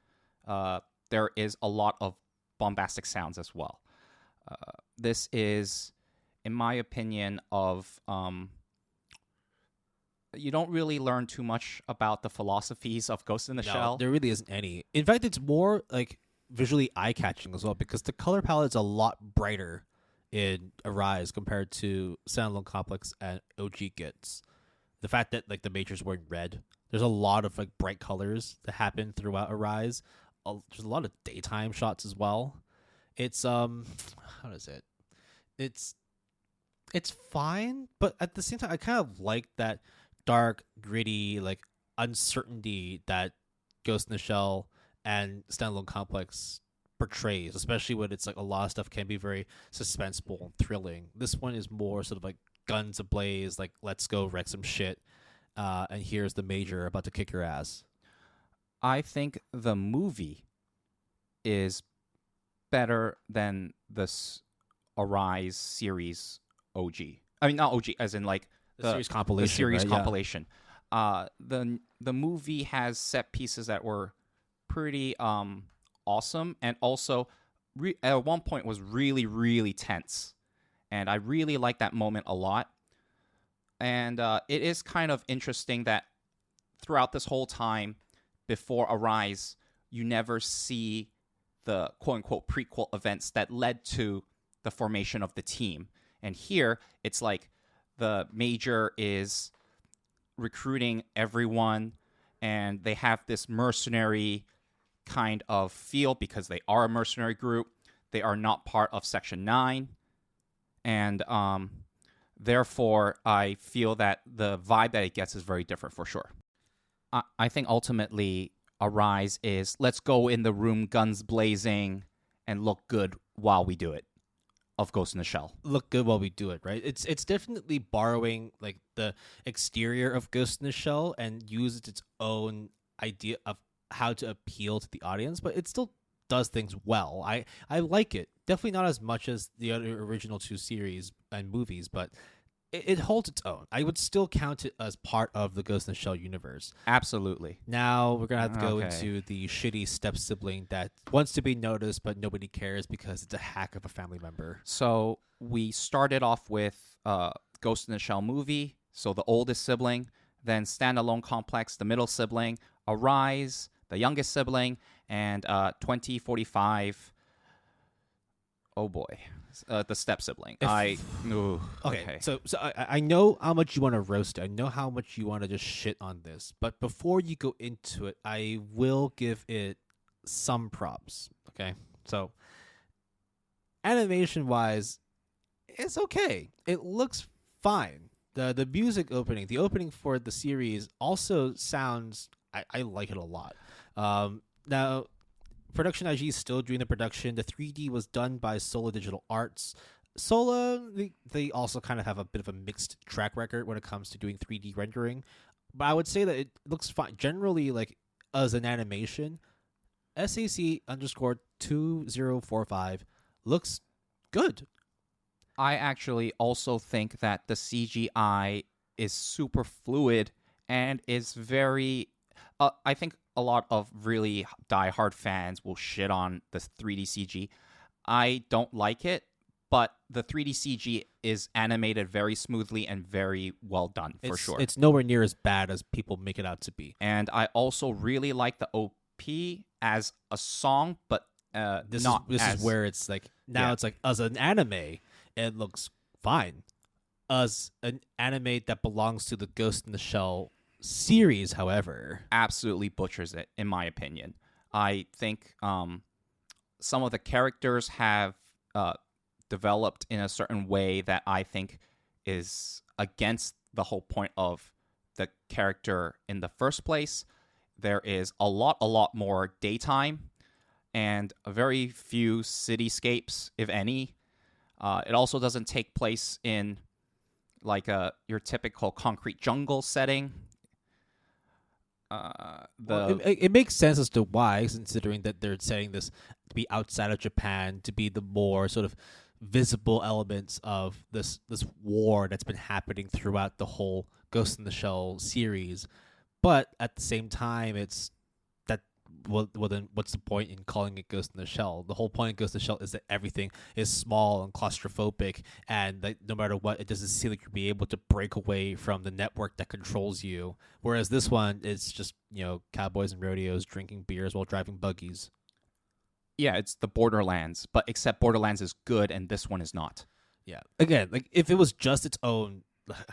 there is a lot of bombastic sounds as well. This is, in my opinion, you don't really learn too much about the philosophies of Ghost in the Shell. There really isn't any. In fact, it's more visually eye-catching as well because the color palette is a lot brighter in Arise compared to Standalone Complex and OG gets. The fact that the Major's wearing red, there's a lot of bright colors that happen throughout Arise. There's a lot of daytime shots as well. It's how does it? It's fine, but at the same time, I kind of like that dark, gritty, uncertainty that Ghost in the Shell and Standalone Complex portrays, especially when it's a lot of stuff can be very suspenseful and thrilling. This one is more sort of guns ablaze, let's go wreck some shit, and here's the Major about to kick your ass. I think the movie is better than this Arise series OG. I mean, not OG, as in the series compilation. The series right? compilation. the movie has set pieces that were pretty awesome, and also at one point was really, really tense, and I really like that moment a lot. And it is kind of interesting that throughout this whole time before Arise, you never see the quote-unquote prequel events that led to the formation of the team. And here, it's like the Major is recruiting everyone, and they have this mercenary kind of feel because they are a mercenary group. They are not part of Section 9. And therefore, I feel that the vibe that it gets is very different for sure. I think ultimately, Arise is let's go in the room, guns blazing, and look good while we do it, of Ghost in the Shell. Look good while we do it, right? It's definitely borrowing like the exterior of Ghost in the Shell and uses its own idea of how to appeal to the audience, but it still does things well. I like it. Definitely not as much as the other original two series and movies, but it holds its own. I would still count it as part of the Ghost in the Shell universe. Absolutely. Now we're going to have to go Okay. into the shitty step-sibling that wants to be noticed, but nobody cares because it's a hack of a family member. So we started off with Ghost in the Shell movie, so the oldest sibling, then Standalone Complex, the middle sibling, Arise, the youngest sibling, and 2045. Oh boy, the step sibling. Okay. So I know how much you want to roast it. I know how much you want to just shit on this. But before you go into it, I will give it some props. Okay. So animation wise, it's okay. It looks fine. The music opening, the opening for the series also sounds. I like it a lot. Now. Production IG is still doing the production. The 3D was done by Sola Digital Arts. Sola, they also kind of have a bit of a mixed track record when it comes to doing 3D rendering. But I would say that it looks fine. Generally, like, as an animation, SAC_2045 looks good. I actually also think that the CGI is super fluid and is very... I think a lot of really diehard fans will shit on the 3D CG. I don't like it, but the 3D CG is animated very smoothly and very well done, for sure. It's nowhere near as bad as people make it out to be. And I also really like the OP as a song, but this not is where it's like, now it's like, as an anime, it looks fine. As an anime that belongs to the Ghost in the Shell series, however, absolutely butchers it, in my opinion. I think some of the characters have developed in a certain way that I think is against the whole point of the character in the first place. There is a lot more daytime and very few cityscapes, if any. It also doesn't take place in like your typical concrete jungle setting. It makes sense as to why, considering that they're setting this to be outside of Japan, to be the more sort of visible elements of this war that's been happening throughout the whole Ghost in the Shell series. But at the same time, it's that well then what's the point in calling it Ghost in the Shell? The whole point of Ghost in the Shell is that everything is small and claustrophobic, and that no matter what, it doesn't seem like you'll be able to break away from the network that controls you. Whereas this one, it's just, cowboys and rodeos drinking beers while driving buggies. Yeah, it's the Borderlands, but except Borderlands is good and this one is not. Yeah. Again, like if it was just its own,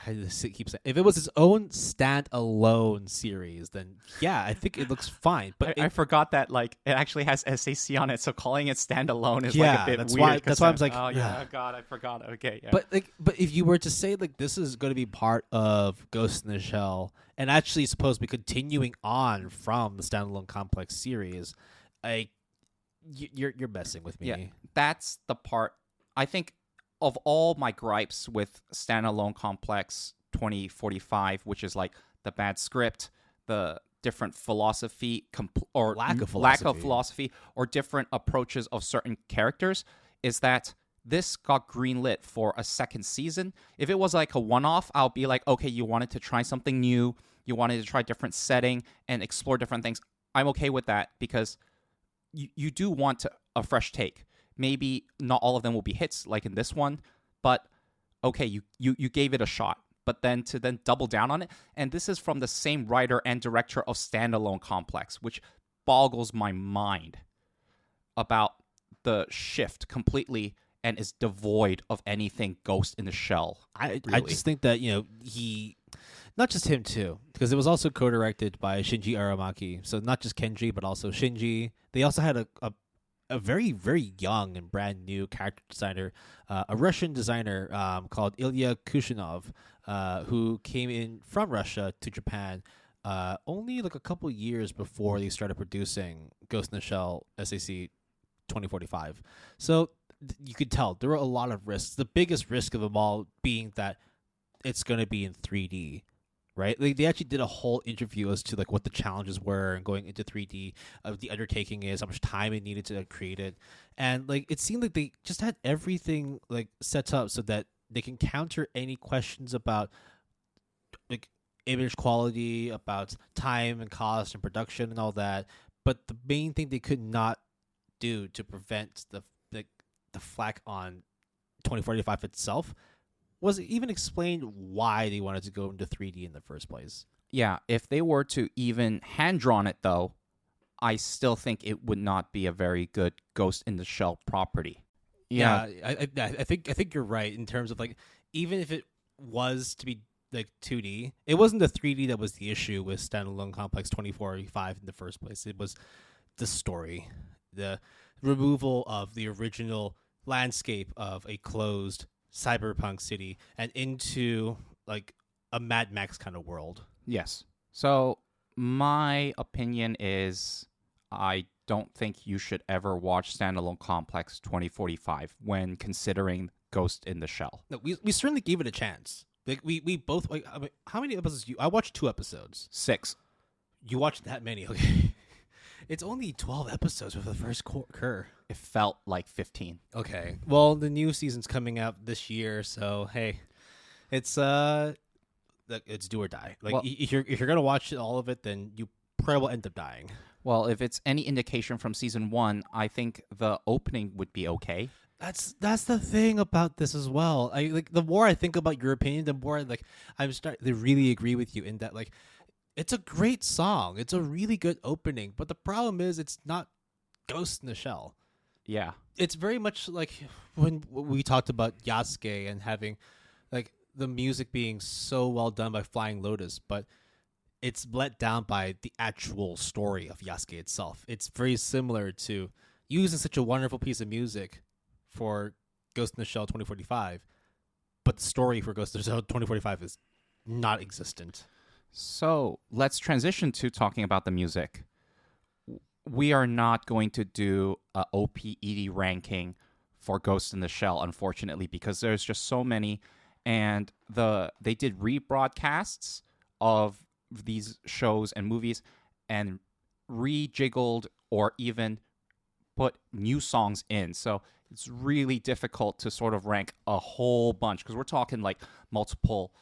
if it was its own standalone series, then yeah, I think it looks fine. But I forgot that like it actually has SAC on it, so calling it standalone is yeah, like a bit that's weird. That's why I was like, oh yeah, God, I forgot. Okay, yeah. But if you were to say like this is going to be part of Ghost in the Shell and actually supposed to be continuing on from the Standalone Complex series, you're messing with me. Yeah, that's the part. I think of all my gripes with Standalone Complex 2045, which is like the bad script, the different philosophy, or lack of philosophy, or different approaches of certain characters, is that this got greenlit for a second season. If it was like a one-off, I'll be like, okay, you wanted to try something new. you wanted to try different setting and explore different things, I'm okay with that because you do want a fresh take. Maybe not all of them will be hits like in this one, but okay, you gave it a shot. But then to then double down on it, and this is from the same writer and director of Standalone Complex, which boggles my mind about the shift completely and is devoid of anything Ghost in the Shell. I Really. just think that he, not just him too, because it was also co-directed by Shinji Aramaki. So not just Kenji, but also Shinji. They also had a very, very young and brand new character designer, a Russian designer called Ilya Kushinov, who came in from Russia to Japan only like a couple years before they started producing Ghost in the Shell SAC 2045. So you could tell there were a lot of risks. The biggest risk of them all being that it's going to be in 3D. Right, they actually did a whole interview as to like what the challenges were and going into 3D, the undertaking is, how much time it needed to create it, and like it seemed like they just had everything like set up so that they can counter any questions about like image quality, about time and cost and production and all that. But the main thing they could not do to prevent the flack on 2045 itself was even explained why they wanted to go into 3D in the first place. Yeah, if they were to even hand-drawn it, though, I still think it would not be a very good Ghost in the Shell property. Yeah, I think you're right in terms of like, even if it was to be like 2D, it wasn't the 3D that was the issue with Standalone Complex 2045 in the first place. It was the story, the removal of the original landscape of a closed cyberpunk city and into like a Mad Max kind of world. Yes. So my opinion is I don't think you should ever watch Standalone Complex 2045 when considering Ghost in the Shell. No, we certainly gave it a chance. Like we both like. I mean, how many episodes? I watched 2 episodes. 6. You watched that many? Okay. It's only 12 episodes with the first cur. It felt like 15. Okay. Well, the new season's coming out this year, so hey, it's it's do or die. Like Well, if you're gonna watch all of it, then you probably will end up dying. Well, if it's any indication from season 1, I think the opening would be okay. That's the thing about this as well. I like the more I think about your opinion, the more like I'm starting to really agree with you in that like it's a great song. It's a really good opening, but the problem is it's not Ghost in the Shell. Yeah. It's very much like when we talked about Yasuke and having like the music being so well done by Flying Lotus, but it's let down by the actual story of Yasuke itself. It's very similar to using such a wonderful piece of music for Ghost in the Shell 2045, but the story for Ghost in the Shell 2045 is not existent. So let's transition to talking about the music. We are not going to do a OPED ranking for Ghost in the Shell, unfortunately, because there's just so many, and they did rebroadcasts of these shows and movies and rejiggled or even put new songs in. So it's really difficult to sort of rank a whole bunch because we're talking like multiple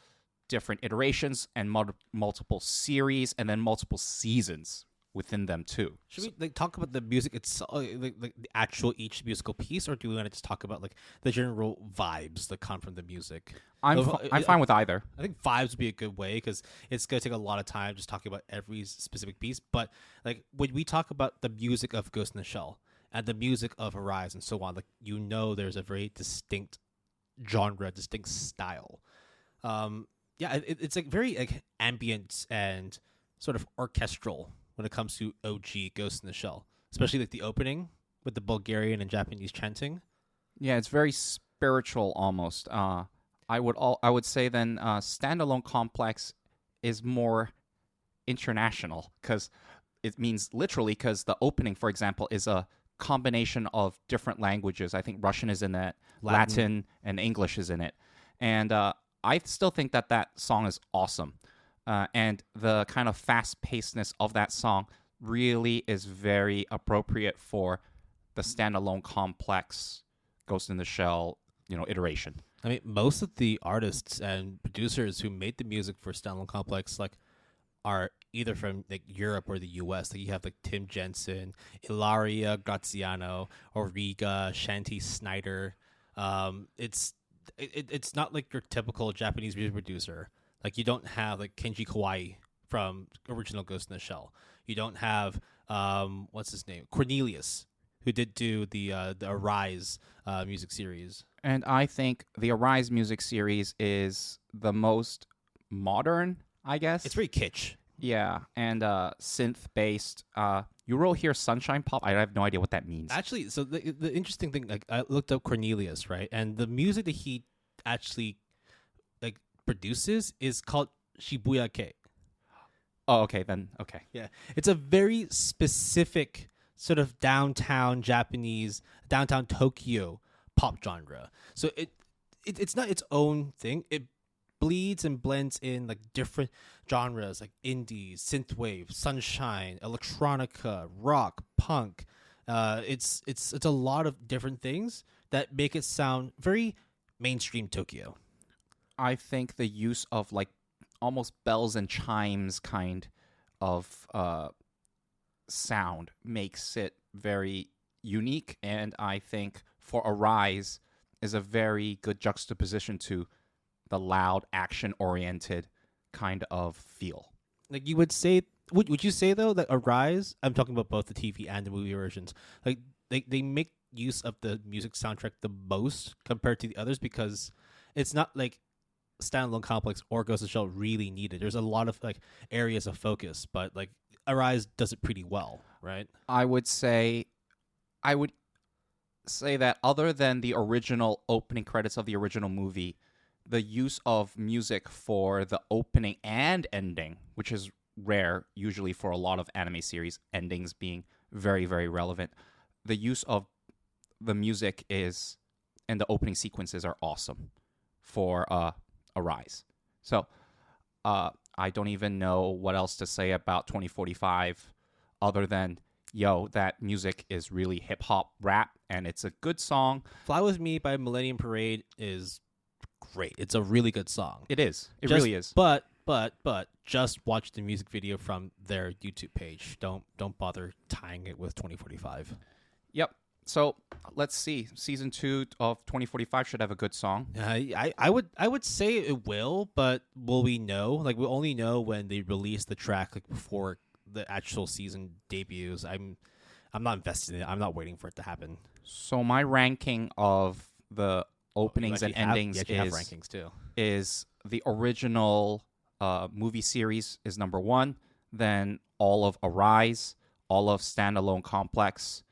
different iterations and multiple series and then multiple seasons within them too. Should we like talk about the music itself, like the actual each musical piece, or do we want to just talk about like the general vibes that come from the music? I'm fine with either. I think vibes would be a good way because it's going to take a lot of time just talking about every specific piece. But like when we talk about the music of Ghost in the Shell and the music of Arise and so on, like there's a very distinct genre, distinct style. It's like very like ambient and sort of orchestral when it comes to OG Ghost in the Shell, especially like the opening with the Bulgarian and Japanese chanting. Yeah, it's very spiritual almost. I would say then Standalone Complex is more international because it means literally because the opening, for example, is a combination of different languages. I think Russian is in it, Latin and English is in it, and I still think that song is awesome. And the kind of fast-pacedness of that song really is very appropriate for the Standalone Complex Ghost in the Shell, iteration. I mean, most of the artists and producers who made the music for Standalone Complex, like, are either from like Europe or the U.S. Like you have like Tim Jensen, Ilaria Graziano, Origa, Shanti Snyder. It's not like your typical Japanese music producer. Like you don't have like Kenji Kawai from original Ghost in the Shell. You don't have what's his name, Cornelius, who did do the Arise music series. And I think the Arise music series is the most modern, I guess. It's very kitsch. Yeah, and synth based. You will hear Sunshine Pop. I have no idea what that means. Actually, so the interesting thing, like I looked up Cornelius, right, and the music that he actually like produces is called Shibuya Kei. Oh, okay, then. Okay. Yeah, it's a very specific sort of downtown Japanese, downtown Tokyo pop genre. So it's not its own thing. It bleeds and blends in like different genres like indie, synthwave, sunshine, electronica, rock, punk. It's a lot of different things that make it sound very mainstream Tokyo. I think the use of like almost bells and chimes kind of sound makes it very unique, and I think for Arise is a very good juxtaposition to the loud, action-oriented kind of feel. Like you would say, would you say though that Arise? I'm talking about both the TV and the movie versions. Like they make use of the music soundtrack the most compared to the others because it's not like Standalone Complex or Ghost of the Shell really need it. There's a lot of like areas of focus, but like Arise does it pretty well, right? I would say that other than the original opening credits of the original movie, the use of music for the opening and ending, which is rare usually for a lot of anime series, endings being very, very relevant. The use of the music is and the opening sequences are awesome for Arise. So I don't even know what else to say about 2045 other than that music is really hip hop rap and it's a good song. Fly With Me by Millennium Parade is great. It's a really good song. It is. It really is. But just watch the music video from their YouTube page. Don't bother tying it with 2045. Yep. So let's see. Season 2 of 2045 should have a good song. I would say it will, but will we know? Like we'll only know when they release the track, like before the actual season debuts. I'm not invested in it. I'm not waiting for it to happen. So my ranking of the openings and endings have rankings too. Is the original movie series is number 1, then all of Arise, all of Standalone Complex,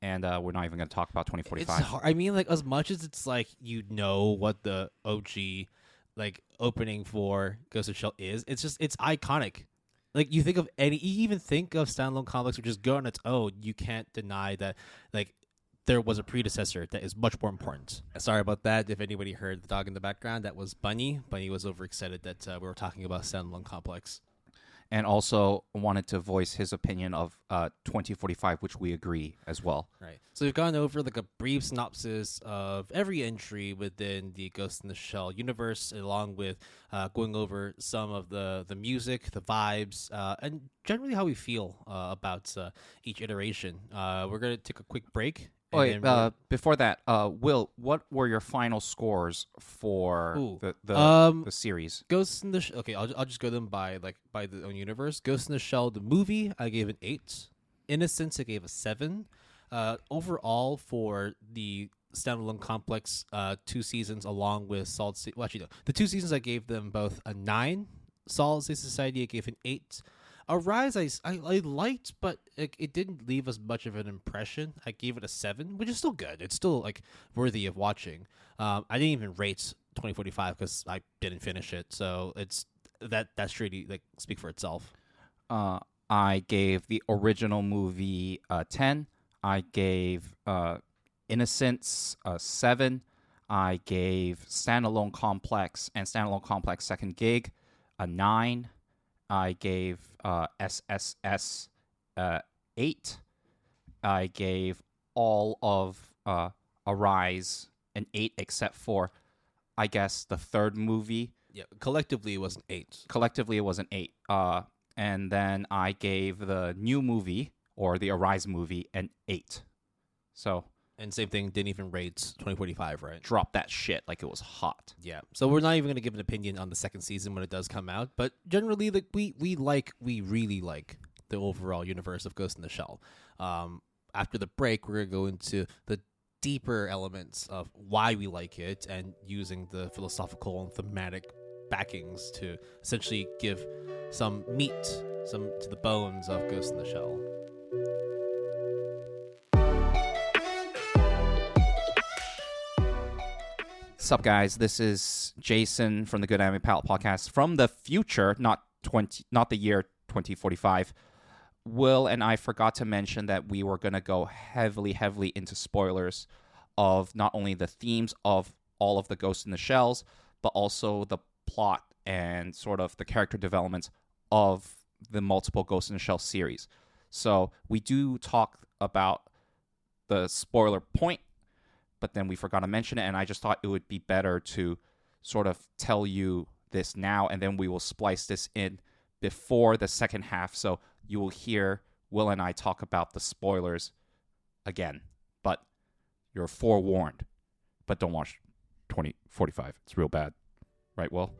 and we're not even going to talk about 2045. It's hard. I mean, like as much as it's like what the OG like opening for Ghost of Shell is, it's iconic. Like you even think of Standalone Complex, which is good on its own. You can't deny that like there was a predecessor that is much more important. Sorry about that. If anybody heard the dog in the background, that was Bunny. Bunny was overexcited that we were talking about Standalone Complex. And also wanted to voice his opinion of 2045, which we agree as well. Right. So we've gone over like a brief synopsis of every entry within the Ghost in the Shell universe, along with going over some of the music, the vibes, and generally how we feel about each iteration. We're going to take a quick break. Wait, before that, Will, what were your final scores for the series? Ghost in the okay, I'll just go them by the own universe. Ghost in the Shell, the movie, I gave an 8. Innocence, I gave a 7. Overall, for the Standalone Complex 2 seasons, along with Solid State. Well, actually, no, the 2 seasons I gave them both a 9. Solid State Society, I gave an 8. Arise, I liked, but it didn't leave as much of an impression. I gave it a 7, which is still good. It's still like worthy of watching. I didn't even rate 2045 because I didn't finish it, so that's really like speak for itself. I gave the original movie 10. I gave Innocence 7. I gave Standalone Complex and Standalone Complex Second Gig a 9. I gave SSS 8. I gave all of Arise an 8, except for, I guess, the third movie, Yeah, collectively it was an 8. Collectively, it was an 8. And then I gave the new movie, or the Arise movie, an 8. So And same thing, didn't even rate 2045, right? drop that shit like it was hot. Yeah. So we're not even going to give an opinion on the second season when it does come out, but generally, like we really like the overall universe of Ghost in the Shell. After the break, we're going to go into the deeper elements of why we like it and using the philosophical and thematic backings to essentially give some meat, some to the bones of Ghost in the Shell. Sup, guys? This is Jason from the Good Anime Palette podcast from the future, not the year 2045. Will and I forgot to mention that we were going to go heavily into spoilers of not only the themes of all of the Ghost in the Shells, but also the plot and sort of the character developments of the multiple Ghost in the Shell series. So we do talk about the spoiler point, but then we forgot to mention it, and I just thought it would be better to sort of tell you this now, and then we will splice this in before the second half, so you will hear Will and I talk about the spoilers again. But you're forewarned. But don't watch 2045. It's real bad. Right, Will?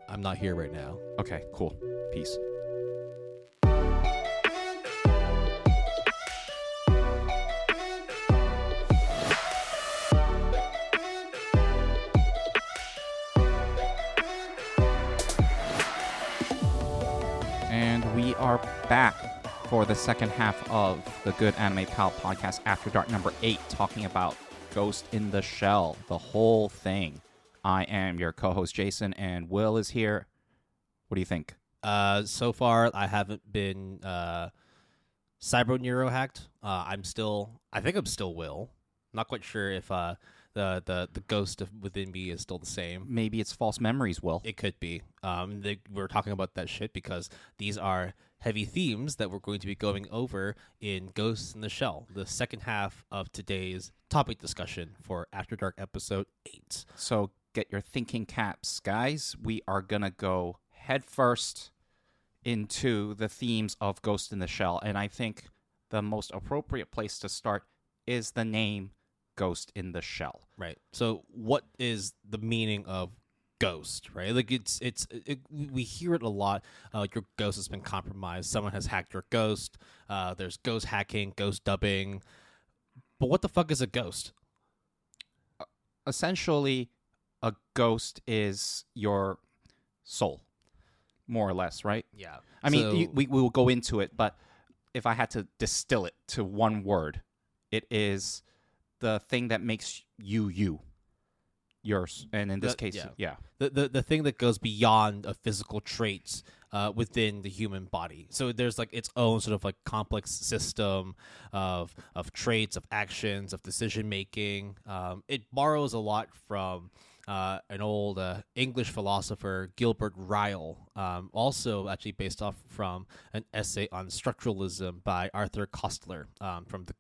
I'm not here right now. Okay, cool. Peace. And we are back for the second half of the Good Anime Pal podcast After Dark number 8, talking about Ghost in the Shell, the whole thing. I am your co-host Jason, and Will is here. What do you think? So far, I haven't been cyber neurohacked. I think I'm still Will. Not quite sure if the ghost within me is still the same. Maybe it's false memories, Will. It could be. We're talking about that shit because these are heavy themes that we're going to be going over in Ghost in the Shell, the second half of today's topic discussion for After Dark episode 8. So get your thinking caps, guys. We are going to go headfirst into the themes of Ghost in the Shell, and I think the most appropriate place to start is the name Ghost in the Shell. Right. So what is the meaning of ghost, right? Like we hear it a lot. Your ghost has been compromised. Someone has hacked your ghost. There's ghost hacking, ghost dubbing. But what the fuck is a ghost? Essentially, a ghost is your soul, more or less, right? Yeah. I mean, we will go into it, but if I had to distill it to one word, it is the thing that makes you. Yours, and in this case, yeah. The thing that goes beyond a physical traits within the human body. So there's like its own sort of like complex system of traits, of actions, of decision making. It borrows a lot from an old English philosopher, Gilbert Ryle, also actually based off from an essay on structuralism by Arthur Koestler from the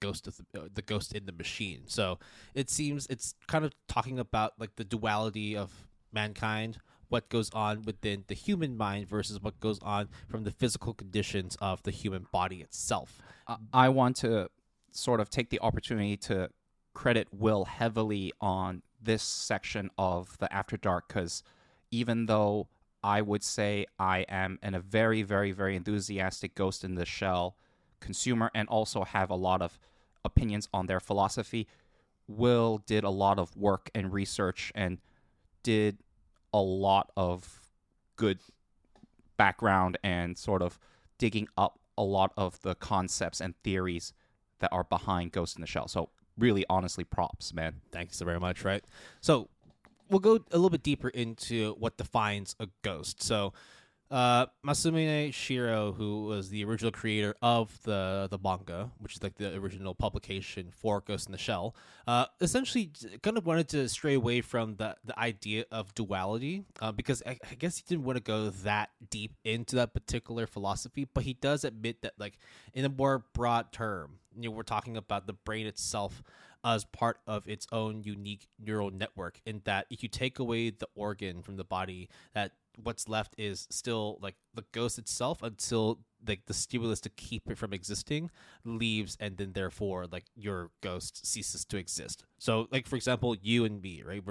Ghost in the Machine. So it seems it's kind of talking about like the duality of mankind, what goes on within the human mind versus what goes on from the physical conditions of the human body itself. I want to sort of take the opportunity to credit Will heavily on this section of the After Dark, because even though I would say I am a very, very, very enthusiastic Ghost in the Shell consumer and also have a lot of opinions on their philosophy, Will did a lot of work and research and did a lot of good background and sort of digging up a lot of the concepts and theories that are behind Ghost in the Shell. So really, honestly, props, man. Thanks so very much, right? So we'll go a little bit deeper into what defines a ghost. So Masamune Shiro, who was the original creator of the manga, which is like the original publication for Ghost in the Shell, essentially kind of wanted to stray away from the idea of duality because I guess he didn't want to go that deep into that particular philosophy, but he does admit that like in a more broad term, we're talking about the brain itself as part of its own unique neural network, in that if you take away the organ from the body, that what's left is still like the ghost itself until like the stimulus to keep it from existing leaves, and then therefore like your ghost ceases to exist. So like for example, you and me, right?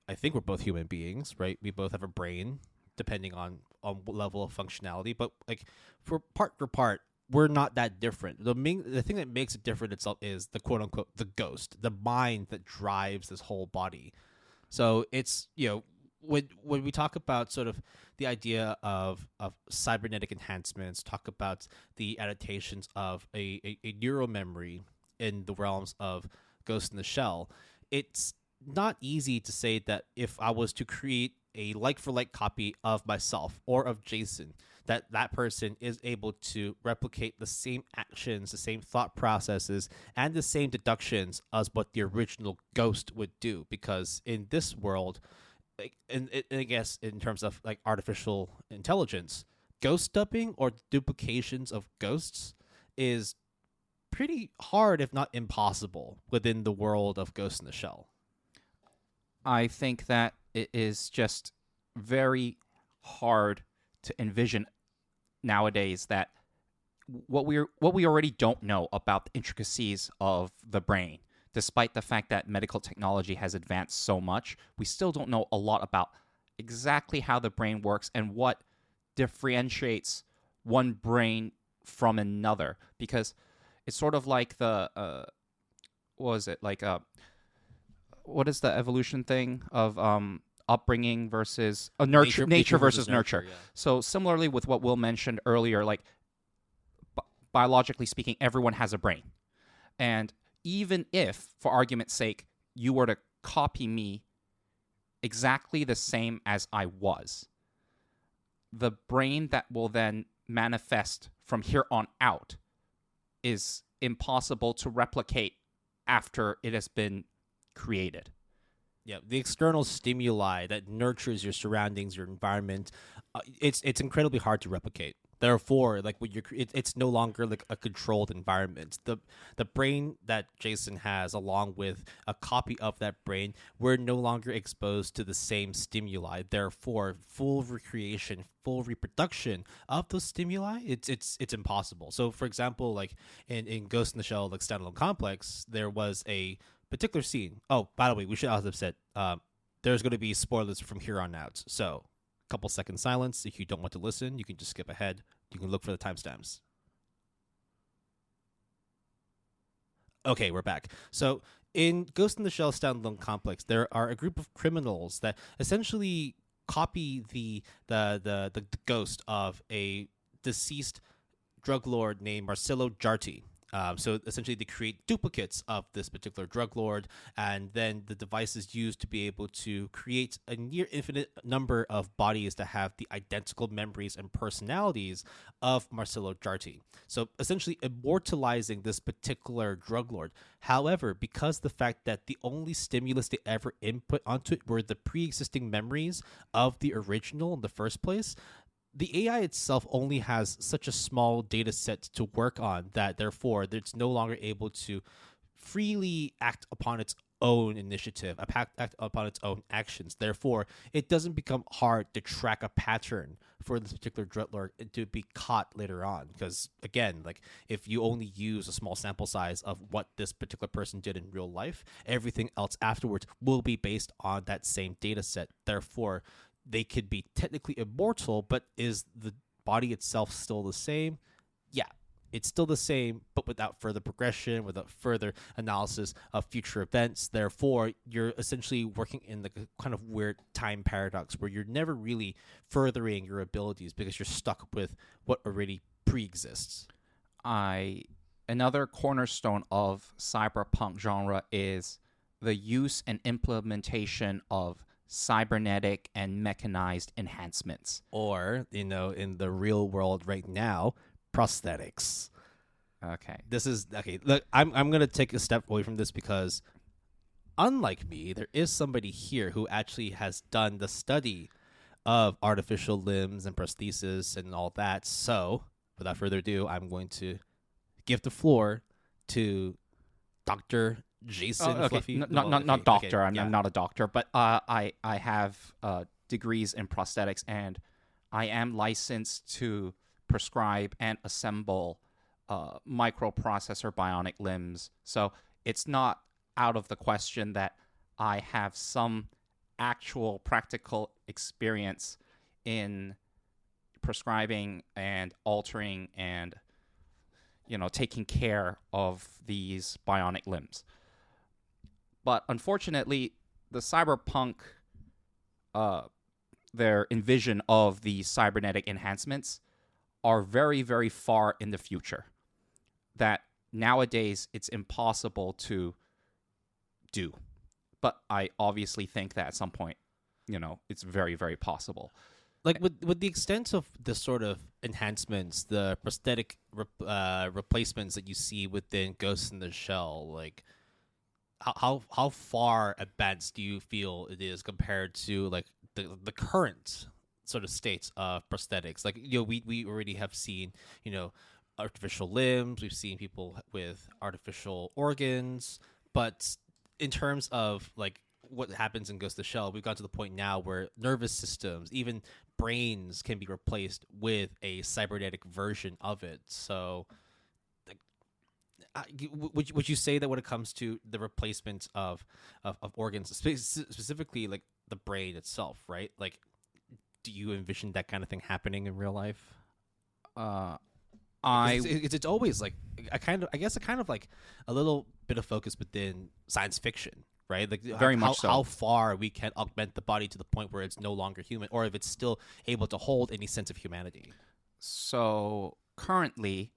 I think we're both human beings, right? We both have a brain, depending on what level of functionality. But like for part, we're not that different. The thing that makes it different itself is the quote unquote the ghost, the mind that drives this whole body. So it's when we talk about sort of the idea of cybernetic enhancements, talk about the adaptations of a neural memory in the realms of Ghost in the Shell, it's not easy to say that if I was to create a like for like copy of myself or of Jason, that person is able to replicate the same actions, the same thought processes, and the same deductions as what the original ghost would do. Because in this world, like, and I guess in terms of like artificial intelligence, ghost dubbing or duplications of ghosts is pretty hard, if not impossible, within the world of Ghost in the Shell. I think that it is just very hard to envision nowadays that what we already don't know about the intricacies of the brain. Despite the fact that medical technology has advanced so much, we still don't know a lot about exactly how the brain works and what differentiates one brain from another. Because it's sort of like the what was it like what is the evolution thing of upbringing versus nature versus nurture. Yeah. So similarly with what Will mentioned earlier, like biologically speaking, everyone has a brain, and even if, for argument's sake, you were to copy me exactly the same as I was, the brain that will then manifest from here on out is impossible to replicate after it has been created. Yeah, the external stimuli that nurtures your surroundings, your environment, it's incredibly hard to replicate. Therefore, like when it's no longer like a controlled environment. The brain that Jason has, along with a copy of that brain, we're no longer exposed to the same stimuli. Therefore, full recreation, full reproduction of those stimuli, it's impossible. So, for example, like in Ghost in the Shell, like standalone complex, there was a particular scene. Oh, by the way, we should also have said there's going to be spoilers from here on out. So, couple seconds silence. If you don't want to listen, you can just skip ahead. You can look for the timestamps. Okay, we're back. So, in Ghost in the Shell standalone complex, there are a group of criminals that essentially copy the ghost of a deceased drug lord named Marcelo Jarty. So essentially, they create duplicates of this particular drug lord, and then the device is used to be able to create a near infinite number of bodies that have the identical memories and personalities of Marcelo Jarty. So essentially, immortalizing this particular drug lord. However, because the fact that the only stimulus they ever input onto it were the pre-existing memories of the original in the first place, the AI itself only has such a small data set to work on that therefore it's no longer able to freely act upon its own initiative, act upon its own actions. Therefore, it doesn't become hard to track a pattern for this particular drug lord to be caught later on. Because again, like if you only use a small sample size of what this particular person did in real life, everything else afterwards will be based on that same data set. Therefore, they could be technically immortal, but is the body itself still the same? Yeah, it's still the same, but without further progression, without further analysis of future events. Therefore, you're essentially working in the kind of weird time paradox where you're never really furthering your abilities because you're stuck with what already pre-exists. Another cornerstone of cyberpunk genre is the use and implementation of cybernetic and mechanized enhancements. Or, in the real world right now, prosthetics. Okay. This is okay. Look, I'm gonna take a step away from this because, unlike me, there is somebody here who actually has done the study of artificial limbs and prosthesis and all that. So, without further ado, I'm going to give the floor to Dr. Jason Okay, Fluffy? not doctor. I'm yeah. not a doctor, but I have degrees in prosthetics, and I am licensed to prescribe and assemble microprocessor bionic limbs. So it's not out of the question that I have some actual practical experience in prescribing and altering and taking care of these bionic limbs. But unfortunately, the cyberpunk, their envision of the cybernetic enhancements are very, very far in the future. That nowadays it's impossible to do. But I obviously think that at some point, it's very, very possible. Like with the extent of the sort of enhancements, the prosthetic replacements that you see within Ghost in the Shell, like how far advanced do you feel it is compared to like the current sort of states of prosthetics? Like we already have seen artificial limbs, we've seen people with artificial organs, but in terms of like what happens in Ghost in the Shell, we've got to the point now where nervous systems, even brains, can be replaced with a cybernetic version of it. So, like, would you say that when it comes to the replacement of organs, specifically like the brain itself, right? Like, do you envision that kind of thing happening in real life? It's always like I guess a kind of like a little bit of focus within science fiction, right? Like very much so. How far we can augment the body to the point where it's no longer human, or if it's still able to hold any sense of humanity. So currently,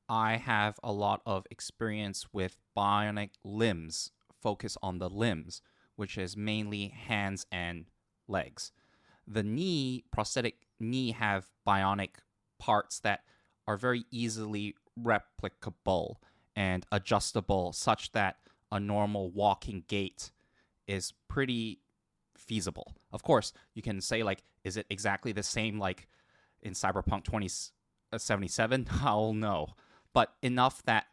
I have a lot of experience with bionic limbs, focus on the limbs, which is mainly hands and legs. The prosthetic knee have bionic parts that are very easily replicable and adjustable such that a normal walking gait is pretty feasible. Of course, you can say, like, is it exactly the same like in Cyberpunk 2077? Hell no. But enough that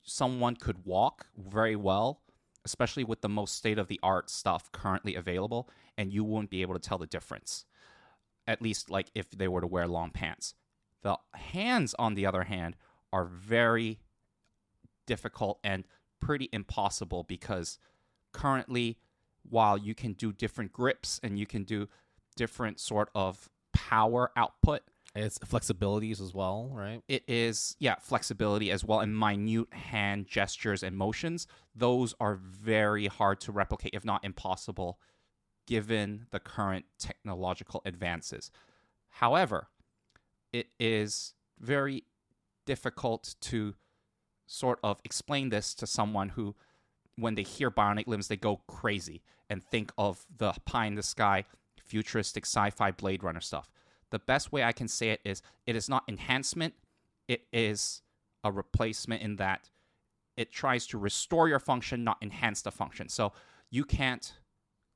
someone could walk very well, especially with the most state-of-the-art stuff currently available, and you wouldn't be able to tell the difference. At least, like, if they were to wear long pants. The hands, on the other hand, are very difficult and pretty impossible because currently, while you can do different grips and you can do different sort of power output, it's flexibilities as well, right? It is, flexibility as well, and minute hand gestures and motions. Those are very hard to replicate, if not impossible, given the current technological advances. However, it is very difficult to sort of explain this to someone who, when they hear bionic limbs, they go crazy and think of the pie in the sky, futuristic sci-fi Blade Runner stuff. The best way I can say it is not enhancement, it is a replacement in that it tries to restore your function, not enhance the function. So you can't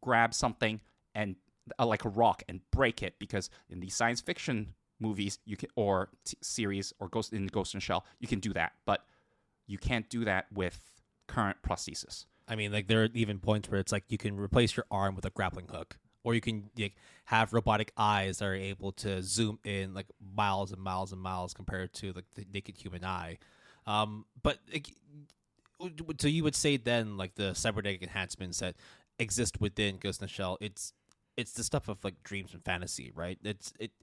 grab something and like a rock and break it, because in these science fiction movies you can, or series, or Ghost in the Shell, you can do that, but you can't do that with current prosthesis. I mean, like, there are even points where it's like you can replace your arm with a grappling hook, or you can like have robotic eyes that are able to zoom in like miles and miles and miles compared to like the naked human eye. But so you would say then, like, the cybernetic enhancements that exist within Ghost in the Shell, it's the stuff of like dreams and fantasy, right?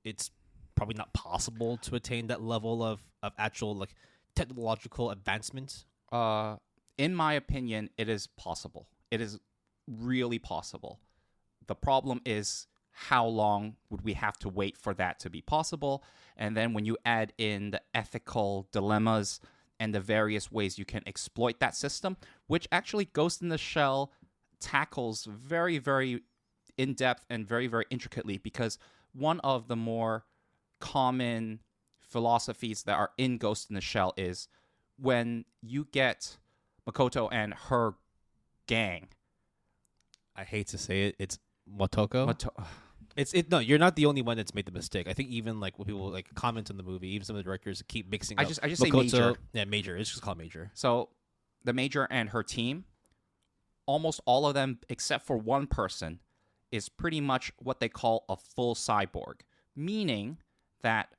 It's probably not possible to attain that level of actual like technological advancement. In my opinion, it is possible. It is really possible. The problem is, how long would we have to wait for that to be possible? And then when you add in the ethical dilemmas and the various ways you can exploit that system, which actually Ghost in the Shell tackles very, very in-depth and very, very intricately, because one of the more common philosophies that are in Ghost in the Shell is when you get Makoto and her gang. I hate to say it, it's Motoko. No, you're not the only one that's made the mistake. I think even like when people like comment on the movie, even some of the directors keep mixing up. I just Makoto, say Major. Yeah, Major. It's just called Major. So the Major and her team, almost all of them, except for one person, is pretty much what they call a full cyborg, meaning that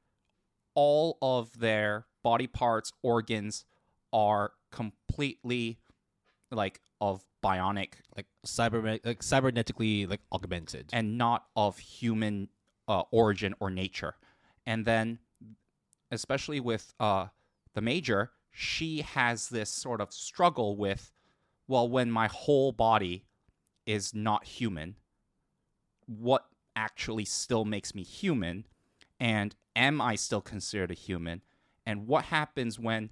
all of their body parts, organs are completely like of bionic Like cybernetically like augmented. and not of human origin or nature. And then, especially with the Major, she has this sort of struggle with, well, when my whole body is not human, what actually still makes me human? And am I still considered a human? And what happens when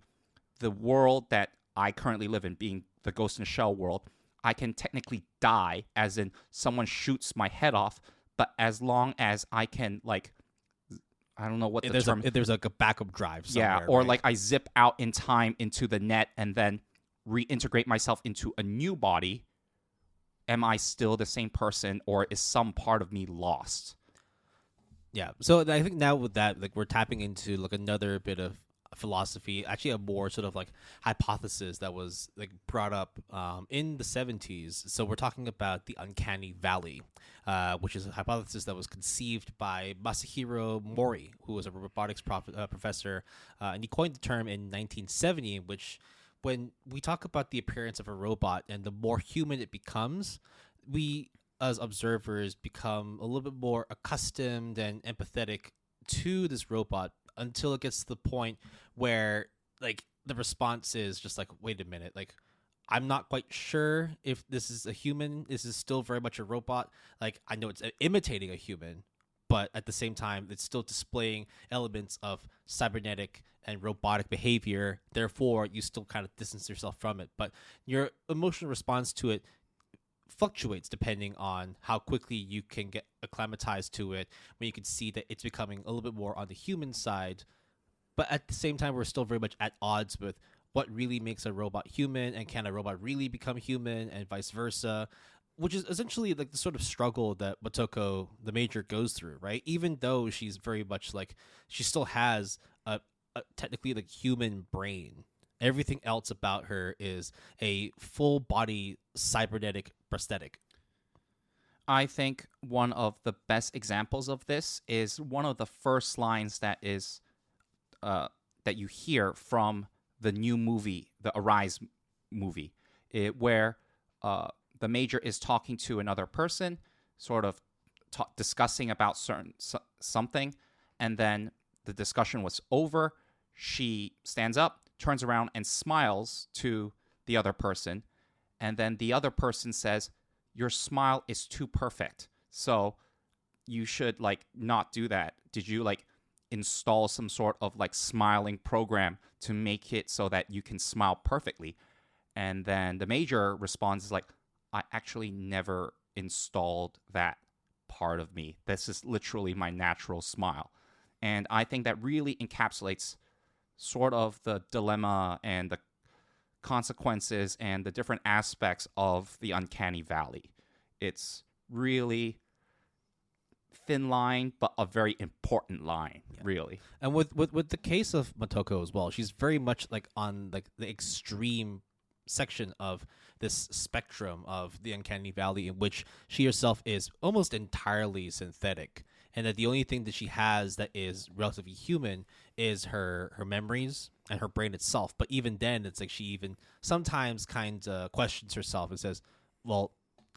the world that I currently live in, being the Ghost in the Shell world, I can technically die, as in someone shoots my head off, but as long as I can, like, I don't know what the term... If there's like a backup drive somewhere, yeah, or right? like I zip out in time into the net and then reintegrate myself into a new body, am I still the same person, or is some part of me lost? Yeah. So I think now with that, like we're tapping into like another bit of philosophy, actually a more sort of like hypothesis that was like brought up in the 70s. So we're talking about the uncanny valley, which is a hypothesis that was conceived by Masahiro Mori, who was a robotics professor, and he coined the term in 1970, in which when we talk about the appearance of a robot and the more human it becomes, we as observers become a little bit more accustomed and empathetic to this robot until it gets to the point where like the response is just like, wait a minute, like I'm not quite sure if this is a human. This is still very much a robot. Like I know it's imitating a human, but at the same time it's still displaying elements of cybernetic and robotic behavior. Therefore you still kind of distance yourself from it, but your emotional response to it fluctuates depending on how quickly you can get acclimatized to it, when you can see that it's becoming a little bit more on the human side. But at the same time, we're still very much at odds with what really makes a robot human, and can a robot really become human, and vice versa, which is essentially like the sort of struggle that Motoko, the Major, goes through, right? Even though she's very much like, she still has a technically like human brain. Everything else about her is a full body cybernetic prosthetic. I think one of the best examples of this is one of the first lines that is that you hear from the new movie, the Arise movie, where the Major is talking to another person, sort of discussing about something, and then the discussion was over. She stands up, turns around, and smiles to the other person, and then the other person says, "Your smile is too perfect, so you should like not do that. Did you like install some sort of like smiling program to make it so that you can smile perfectly?" And then the Major responds like, "I actually never installed that part of me. This is literally my natural smile." And I think that really encapsulates sort of the dilemma and the consequences and the different aspects of the uncanny valley. It's really thin line, but a very important line, really. And with the case of Motoko as well, she's very much like on like the extreme section of this spectrum of the uncanny valley, in which she herself is almost entirely synthetic, and that the only thing that she has that is relatively human is her memories and her brain itself. But even then, it's like she even sometimes kind of questions herself and says, well,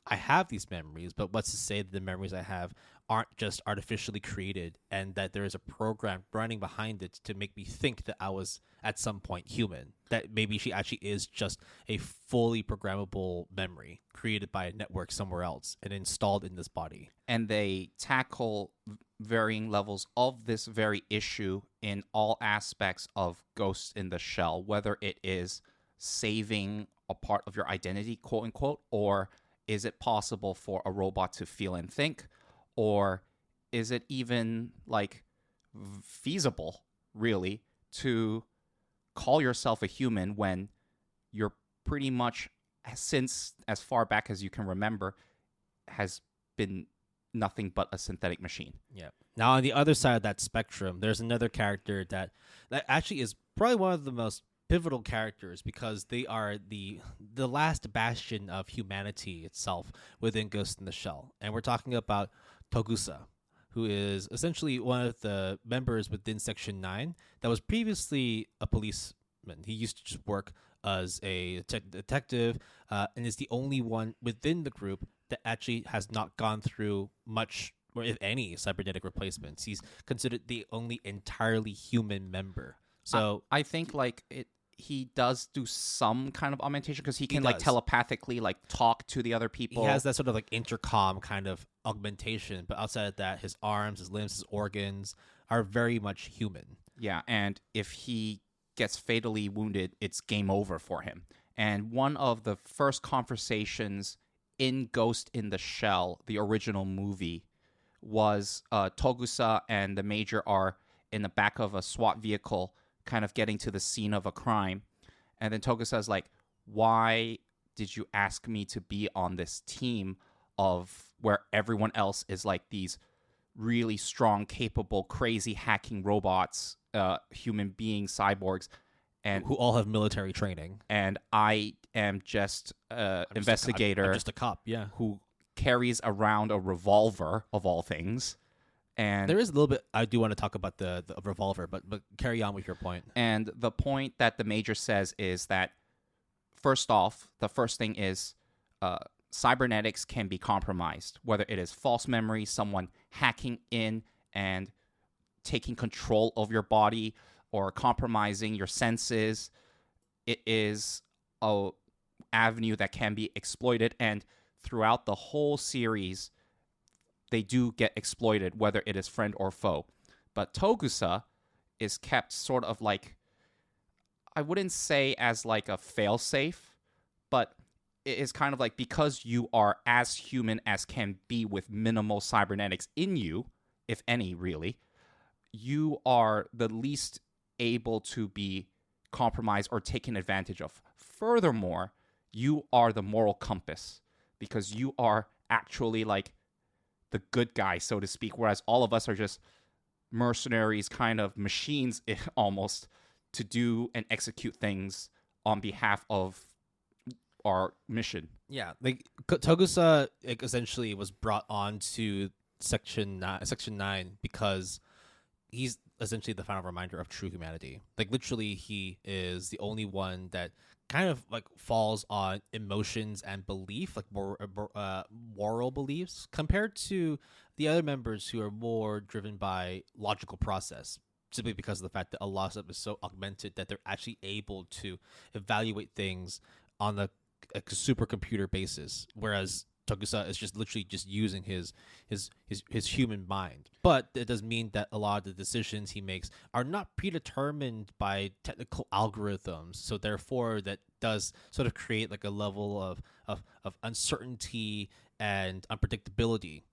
I have these memories, but what's to say that the memories I have aren't just artificially created, and that there is a program running behind it to make me think that I was at some point human, that maybe she actually is just a fully programmable memory created by a network somewhere else and installed in this body. And they tackle varying levels of this very issue in all aspects of Ghost in the Shell, whether it is saving a part of your identity, quote unquote, or is it possible for a robot to feel and think, or is it even like feasible, really, to call yourself a human when you're pretty much, since as far back as you can remember, has been nothing but a synthetic machine? Yeah. Now, on the other side of that spectrum, there's another character that actually is probably one of the most pivotal characters because they are the last bastion of humanity itself within Ghost in the Shell. And we're talking about Togusa, who is essentially one of the members within Section 9 that was previously a policeman. He used to just work as a detective and is the only one within the group that actually has not gone through much, or if any, cybernetic replacements. He's considered the only entirely human member. So I think like he does do some kind of augmentation because he can like does. telepathically like talk to the other people. he has that sort of like intercom kind of augmentation, but outside of that, his arms, his limbs, his organs are very much human. Yeah, and if he gets fatally wounded, it's game over for him. And one of the first conversations in Ghost in the Shell, the original movie, was Togusa and the Major are in the back of a SWAT vehicle kind of getting to the scene of a crime. And then Togusa is like, why did you ask me to be on this team of where everyone else is like these really strong, capable, crazy hacking robots, human beings, cyborgs, and who all have military training. And I am just an investigator. I'm just a cop, yeah. Who carries around a revolver, of all things. And there is a little bit I do want to talk about the revolver, but carry on with your point. And the point that the Major says is that, first off, the first thing is cybernetics can be compromised, whether it is false memory, someone hacking in and taking control of your body, or compromising your senses. It is a avenue that can be exploited, and throughout the whole series, they do get exploited, whether it is friend or foe. But Togusa is kept sort of like, I wouldn't say as like a failsafe, but it is kind of like, because you are as human as can be with minimal cybernetics in you, if any, really, you are the least able to be compromised or taken advantage of. Furthermore, you are the moral compass, because you are actually like the good guy, so to speak, whereas all of us are just mercenaries, kind of machines almost, to do and execute things on behalf of our mission. Yeah, like Togusa essentially was brought on to Section 9 because he's essentially the final reminder of true humanity. Like literally, he is the only one that kind of like falls on emotions and belief, like more moral beliefs, compared to the other members who are more driven by logical process, simply because of the fact that a lot of stuff is so augmented that they're actually able to evaluate things on a supercomputer basis, whereas Togusa is just literally just using his human mind. But it does mean that a lot of the decisions he makes are not predetermined by technical algorithms. So therefore, that does sort of create like a level of uncertainty and unpredictability,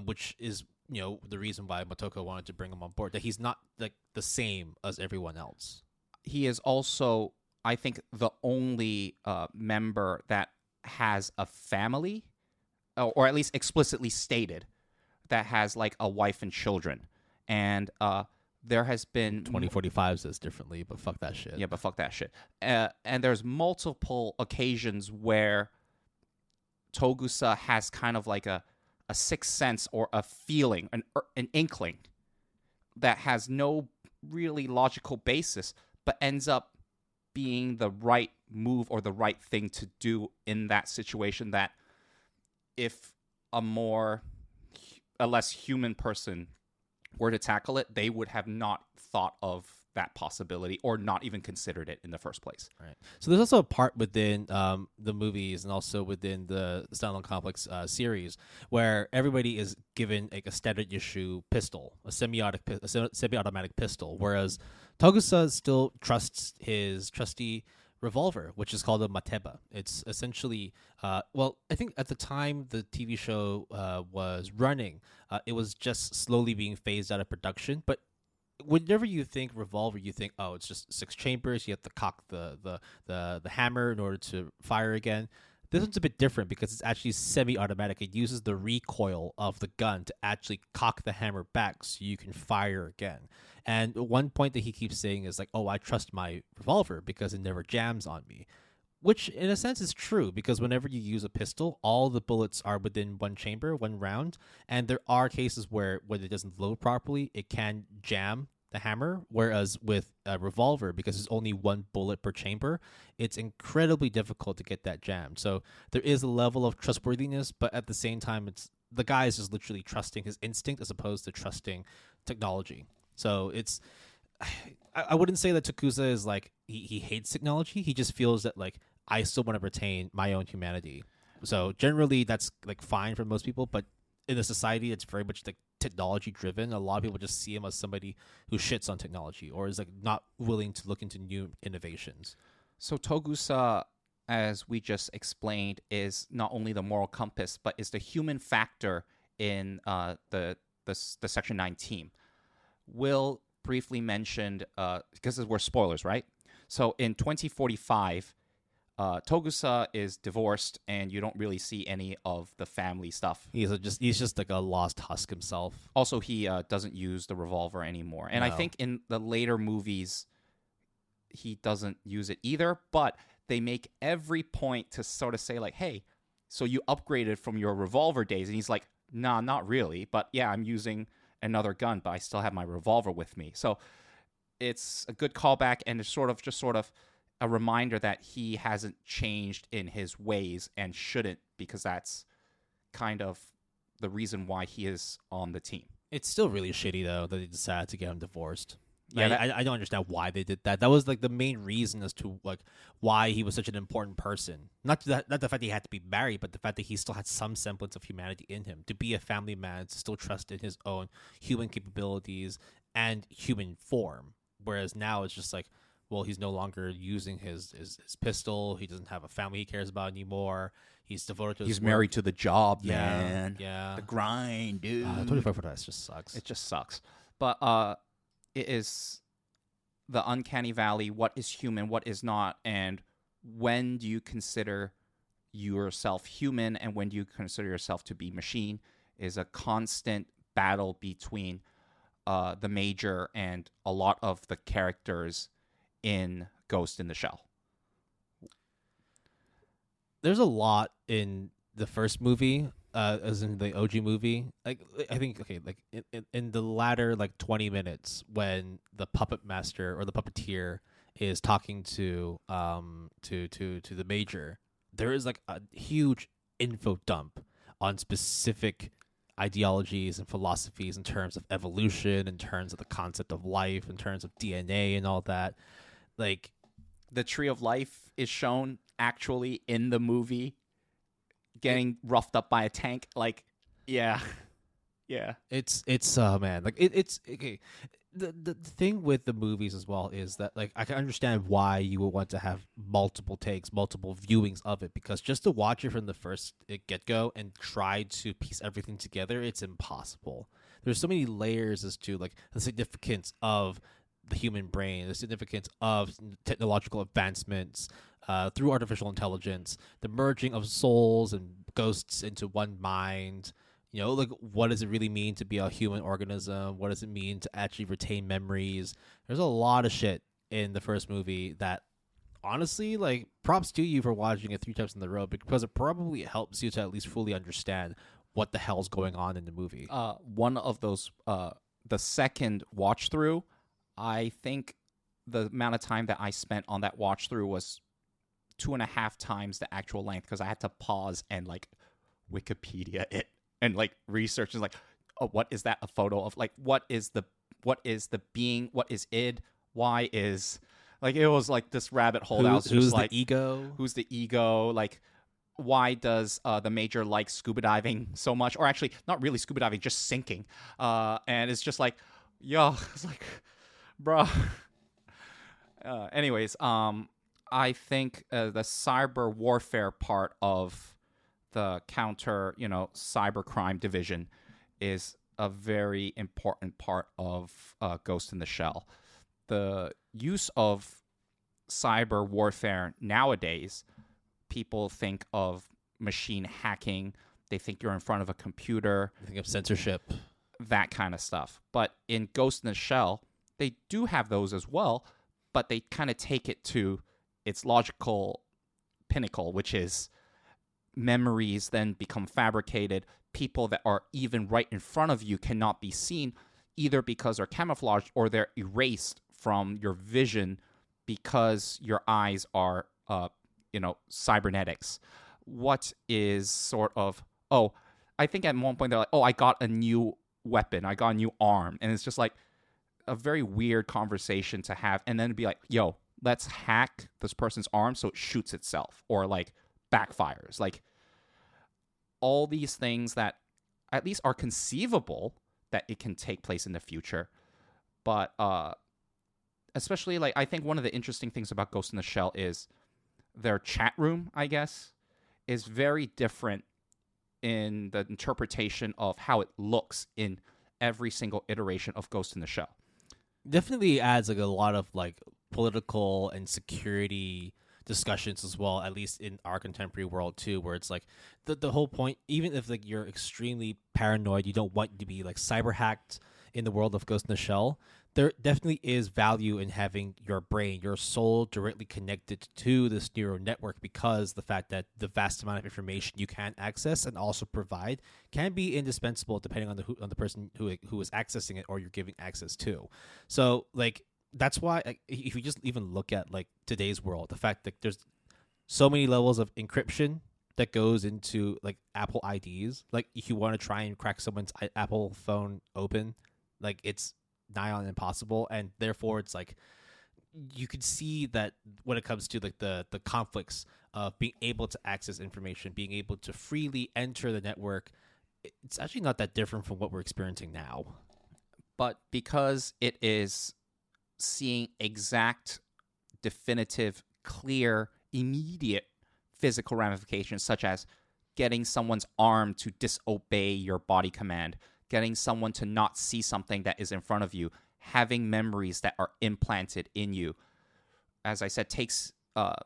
which is the reason why Motoko wanted to bring him on board. That he's not like the same as everyone else. He is also, I think, the only member that has a family, or at least explicitly stated, that has like a wife and children. And there has been 2045 says differently, but fuck that shit. Yeah, but fuck that shit. And there's multiple occasions where Togusa has kind of like a sixth sense or a feeling, an inkling that has no really logical basis, but ends up being the right move or the right thing to do in that situation, that if a less human person were to tackle it, they would have not thought of that possibility or not even considered it in the first place. Right. So there's also a part within the movies and also within the Standalone Complex series where everybody is given like a standard issue pistol, a semi-automatic pistol, whereas Togusa still trusts his trusty revolver, which is called a mateba. It's essentially, I think at the time the TV show was running, it was just slowly being phased out of production. But whenever you think revolver, you think, oh, it's just 6 chambers. You have to cock the hammer in order to fire again. This one's a bit different because it's actually semi-automatic. It uses the recoil of the gun to actually cock the hammer back so you can fire again. And one point that he keeps saying is like, "Oh, I trust my revolver because it never jams on me." Which, in a sense, is true because whenever you use a pistol, all the bullets are within one chamber, one round, and there are cases where when it doesn't load properly, it can jam the hammer. Whereas with a revolver, because there's only one bullet per chamber, it's incredibly difficult to get that jammed. So there is a level of trustworthiness, but at the same time, it's the guy is just literally trusting his instinct as opposed to trusting technology. So it's I wouldn't say that Takusa is like he hates technology. He just feels that like I still want to retain my own humanity. So generally that's like fine for most people, but in a society that's very much like technology driven, a lot of people just see him as somebody who shits on technology or is like not willing to look into new innovations. So Togusa, as we just explained, is not only the moral compass, but is the human factor in the Section 9 team. Will briefly mentioned, because we're spoilers, right? So in 2045, Togusa is divorced, and you don't really see any of the family stuff. He's just like a lost husk himself. Also, he doesn't use the revolver anymore. And I think in the later movies, he doesn't use it either, but they make every point to sort of say like, hey, so you upgraded from your revolver days. And he's like, nah, not really. But yeah, I'm using another gun, but I still have my revolver with me. So it's a good callback, and it's sort of a reminder that he hasn't changed in his ways and shouldn't, because that's kind of the reason why he is on the team. It's still really shitty though that they decided to get him divorced. Yeah, I don't understand why they did that. That was like the main reason as to like why he was such an important person. Not the fact that he had to be married, but the fact that he still had some semblance of humanity in him. To be a family man, to still trust in his own human capabilities and human form. Whereas now it's just like, well, he's no longer using his pistol. He doesn't have a family he cares about anymore. He's devoted to his work. Married to the job, Yeah, man. yeah. The grind, dude. 25 for that just sucks. It just sucks. But it is the uncanny valley. What is human? What is not? And when do you consider yourself human? And when do you consider yourself to be machine? Is a constant battle between the Major and a lot of the characters in Ghost in the Shell. There's a lot in the first movie, as in the OG movie. Like I think, okay, like in the latter like 20 minutes when the puppet master or the puppeteer is talking to the Major, there is like a huge info dump on specific ideologies and philosophies in terms of evolution, in terms of the concept of life, in terms of DNA and all that. Like the Tree of Life is shown actually in the movie getting roughed up by a tank. Like, yeah. It's man, like it's okay. The thing with the movies as well is that like I can understand why you would want to have multiple takes, multiple viewings of it, because just to watch it from the first get go and try to piece everything together, it's impossible. There's so many layers as to like the significance of the human brain, the significance of technological advancements through artificial intelligence, the merging of souls and ghosts into one mind. You know, like, what does it really mean to be a human organism? What does it mean to actually retain memories? There's a lot of shit in the first movie that, honestly, like, props to you for watching it 3 times in a row, because it probably helps you to at least fully understand what the hell's going on in the movie. One of those, the second watch through, I think the amount of time that I spent on that watch through was 2.5 times the actual length, because I had to pause and like Wikipedia it and like research. Is like, oh, what is that a photo of? Like, what is the being? What is id? Why is, like, it was like this rabbit hole. Who's just like, the ego? Who's the ego? Like, why does the Major like scuba diving so much? Or actually, not really scuba diving, just sinking. And it's just like, yo, it's like, bro. Anyways, I think the cyber warfare part of the counter, cybercrime division is a very important part of Ghost in the Shell. The use of cyber warfare nowadays, people think of machine hacking. They think you're in front of a computer, I think of censorship. that kind of stuff. But in Ghost in the Shell, they do have those as well, but they kind of take it to its logical pinnacle, which is memories then become fabricated. People that are even right in front of you cannot be seen, either because they're camouflaged or they're erased from your vision because your eyes are, cybernetics. What is sort of, I think at one point they're like, I got a new weapon, I got a new arm. And it's just like a very weird conversation to have. And then be like, yo, let's hack this person's arm so it shoots itself or like backfires. Like all these things that at least are conceivable that it can take place in the future. But especially like I think one of the interesting things about Ghost in the Shell is their chat room, I guess, is very different in the interpretation of how it looks in every single iteration of Ghost in the Shell. Definitely adds like a lot of like political and security discussions as well, at least in our contemporary world too, where it's like the whole point, even if like you're extremely paranoid, you don't want to be like cyber hacked in the world of Ghost in the Shell, there definitely is value in having your brain, your soul directly connected to this neural network, because the fact that the vast amount of information you can access and also provide can be indispensable depending on the person who is accessing it or you're giving access to. So like that's why if you just even look at like today's world, the fact that there's so many levels of encryption that goes into like Apple IDs, like if you want to try and crack someone's Apple phone open, like it's nigh on impossible. And therefore it's like you could see that when it comes to like the conflicts of being able to access information, being able to freely enter the network, it's actually not that different from what we're experiencing now. But because it is seeing exact, definitive, clear, immediate physical ramifications, such as getting someone's arm to disobey your body command, getting someone to not see something that is in front of you, having memories that are implanted in you, as I said, takes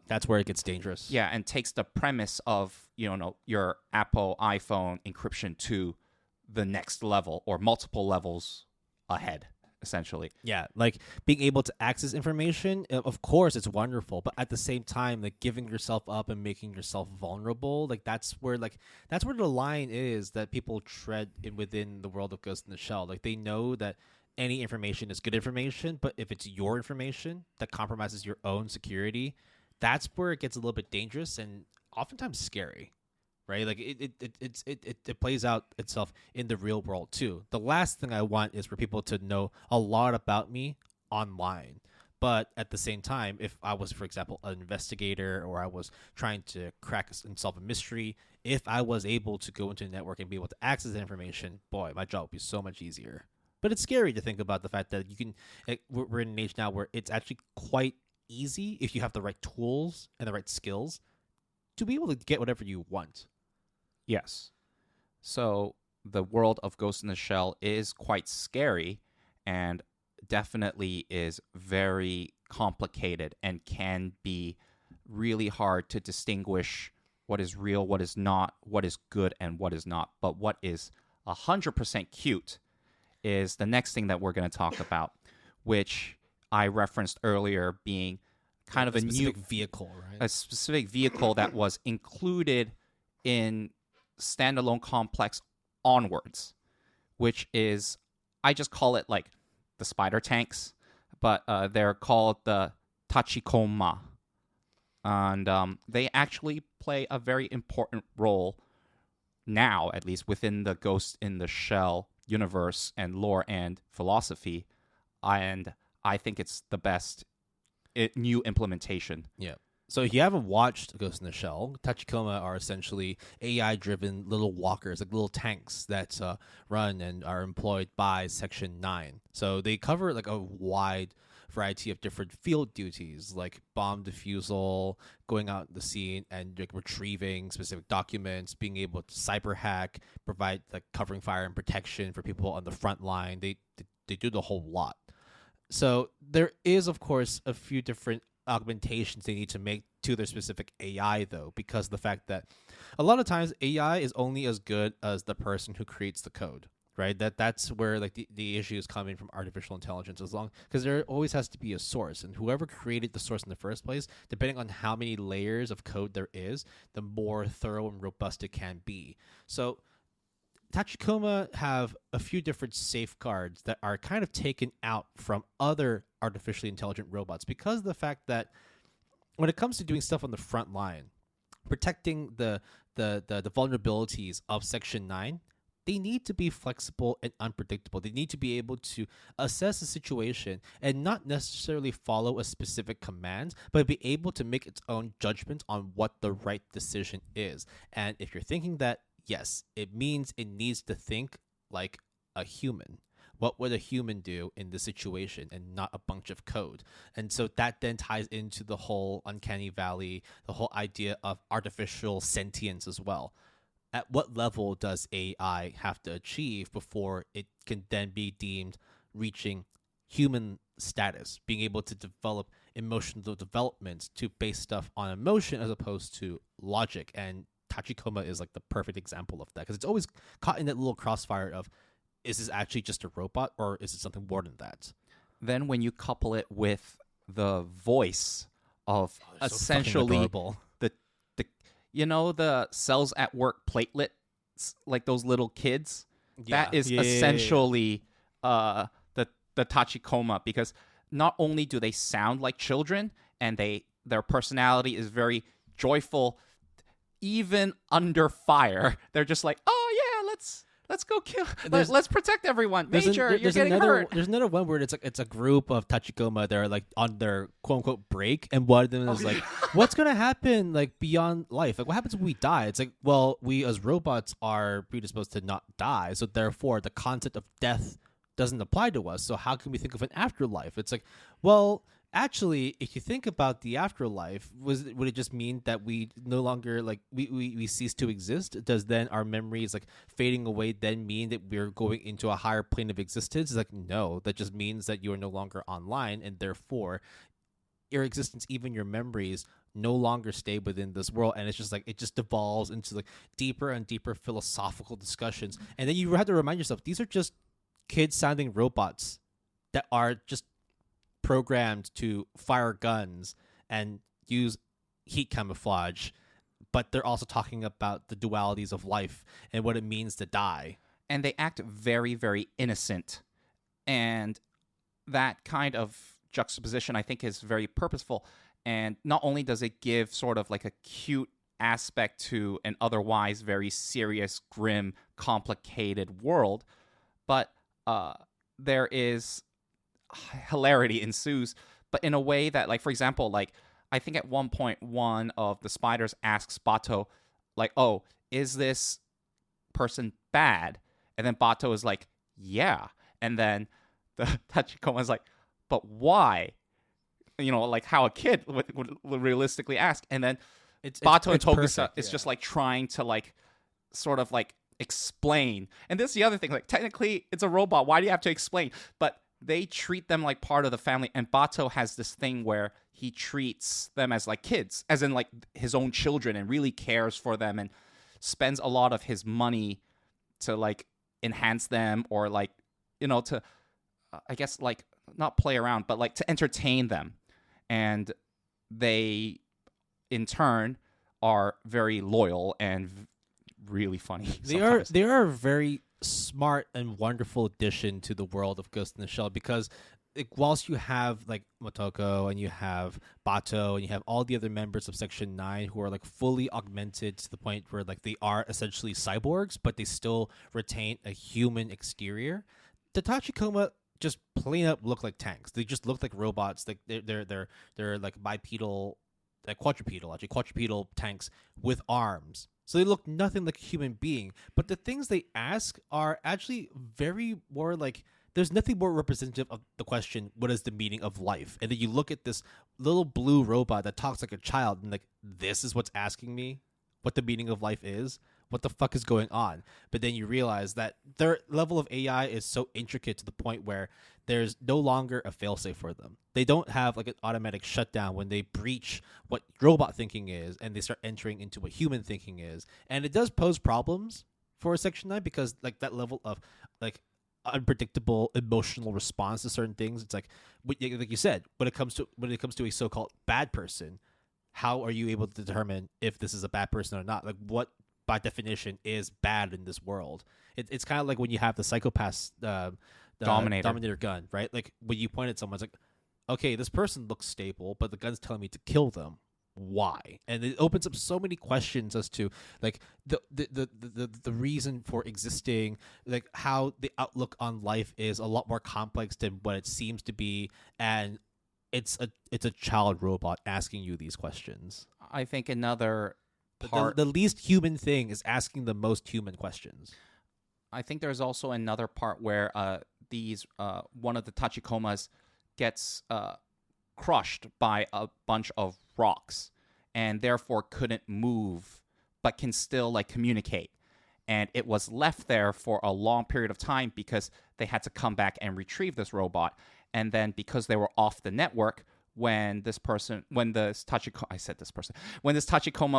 that's where it gets dangerous. Yeah, and takes the premise of your Apple iPhone encryption to the next level or multiple levels ahead, essentially. Yeah, like being able to access information, of course it's wonderful, but at the same time, like giving yourself up and making yourself vulnerable, like that's where the line is that people tread within the world of Ghost in the Shell. Like they know that any information is good information, but if it's your information that compromises your own security, that's where it gets a little bit dangerous and oftentimes scary. Right, like it plays out itself in the real world too. The last thing I want is for people to know a lot about me online, but at the same time, if I was, for example, an investigator or I was trying to crack and solve a mystery, if I was able to go into a network and be able to access that information, boy, my job would be so much easier. But it's scary to think about the fact that you can. We're in an age now where it's actually quite easy if you have the right tools and the right skills to be able to get whatever you want. Yes. So the world of Ghost in the Shell is quite scary and definitely is very complicated and can be really hard to distinguish what is real, what is not, what is good, and what is not. But what is 100% cute is the next thing that we're going to talk about, which I referenced earlier being kind of a new vehicle, right? A specific vehicle that was included in standalone complex onwards, which is, I just call it like the spider tanks, but they're called the Tachikoma, and they actually play a very important role now, at least within the Ghost in the Shell universe and lore and philosophy, and I think it's the best new implementation. Yeah. So if you haven't watched Ghost in the Shell, Tachikoma are essentially AI-driven little walkers, like little tanks that run and are employed by Section 9. So they cover like a wide variety of different field duties, like bomb defusal, going out the scene and like retrieving specific documents, being able to cyber hack, provide like covering fire and protection for people on the front line. They do the whole lot. So there is, of course, a few different augmentations they need to make to their specific AI, though, because of the fact that a lot of times AI is only as good as the person who creates the code. Right, that's where like the issue is coming from artificial intelligence, as long because there always has to be a source, and whoever created the source in the first place, depending on how many layers of code there is, the more thorough and robust it can be. So Tachikoma have a few different safeguards that are kind of taken out from other artificially intelligent robots because of the fact that when it comes to doing stuff on the front line, protecting the vulnerabilities of Section 9, they need to be flexible and unpredictable. They need to be able to assess the situation and not necessarily follow a specific command, but be able to make its own judgment on what the right decision is. And if you're thinking that, yes, it means it needs to think like a human. What would a human do in this situation and not a bunch of code? And so that then ties into the whole uncanny valley, the whole idea of artificial sentience as well. At what level does AI have to achieve before it can then be deemed reaching human status, being able to develop emotional development to base stuff on emotion as opposed to logic? And Tachikoma is like the perfect example of that, because it's always caught in that little crossfire of, is this actually just a robot or is it something more than that? Then when you couple it with the voice of essentially the cells at work platelets, like those little kids, that is essentially the Tachikoma, because not only do they sound like children and their personality is very joyful, even under fire, they're just like, oh yeah, let's go kill. Let's protect everyone. Major, you're getting hurt. There's another one where it's a group of Tachikoma. They're like on their quote unquote break, and one of them is like, "What's gonna happen like beyond life? Like what happens when we die?" It's like, well, we as robots are predisposed to not die, so therefore the concept of death doesn't apply to us. So how can we think of an afterlife? It's like, well, actually, if you think about the afterlife, would it just mean that we no longer like we cease to exist? Does then our memories like fading away then mean that we're going into a higher plane of existence? It's like, no, that just means that you are no longer online, and therefore your existence, even your memories, no longer stay within this world. And it's just like it just devolves into like deeper and deeper philosophical discussions. And then you have to remind yourself, these are just kids sounding robots that are just programmed to fire guns and use heat camouflage, but they're also talking about the dualities of life and what it means to die. And they act very, very innocent. And that kind of juxtaposition, I think, is very purposeful. And not only does it give sort of like a cute aspect to an otherwise very serious, grim, complicated world, but there is hilarity ensues, but in a way that, like, for example, like, I think at one point one of the spiders asks Bato, like, oh, is this person bad? And then Bato is like, yeah. And then the Tachikoma is like, but why? Like how a kid would realistically ask. And then Bato and Togusa is just like trying to like sort of like explain. And this is the other thing, like technically it's a robot. Why do you have to explain? But they treat them like part of the family. And Bato has this thing where he treats them as like kids, as in like his own children, and really cares for them and spends a lot of his money to like enhance them, or like, to, I guess, like not play around, but like to entertain them. And they in turn are very loyal and really funny. They are a very smart and wonderful addition to the world of Ghost in the Shell, because like, whilst you have like Motoko and you have Bato and you have all the other members of Section 9 who are like fully augmented to the point where like they are essentially cyborgs, but they still retain a human exterior, the Tachikoma just plain up look like tanks. They just look like robots. Like they're like bipedal, like quadrupedal tanks with arms. So they look nothing like a human being. But the things they ask are actually very more like, there's nothing more representative of the question, what is the meaning of life? And then you look at this little blue robot that talks like a child, and like, this is what's asking me what the meaning of life is. what the fuck is going on? But then you realize that their level of AI is so intricate to the point where there's no longer a failsafe for them. They don't have like an automatic shutdown when they breach what robot thinking is and they start entering into what human thinking is. And it does pose problems for Section 9 because like that level of like unpredictable emotional response to certain things. It's like you said, when it comes to a so-called bad person, how are you able to determine if this is a bad person or not? Like what by definition is bad in this world? It's kind of like when you have the psychopath dominator gun, right? Like when you point at someone, it's like, okay, this person looks stable, but the gun's telling me to kill them. Why? And it opens up so many questions as to like the reason for existing, like how the outlook on life is a lot more complex than what it seems to be, and it's a child robot asking you these questions. I think another part, the least human thing is asking the most human questions. I think there's also another part where one of the Tachikomas gets crushed by a bunch of rocks and therefore couldn't move but can still like communicate, and it was left there for a long period of time because they had to come back and retrieve this robot. And then because they were off the network, when this Tachikoma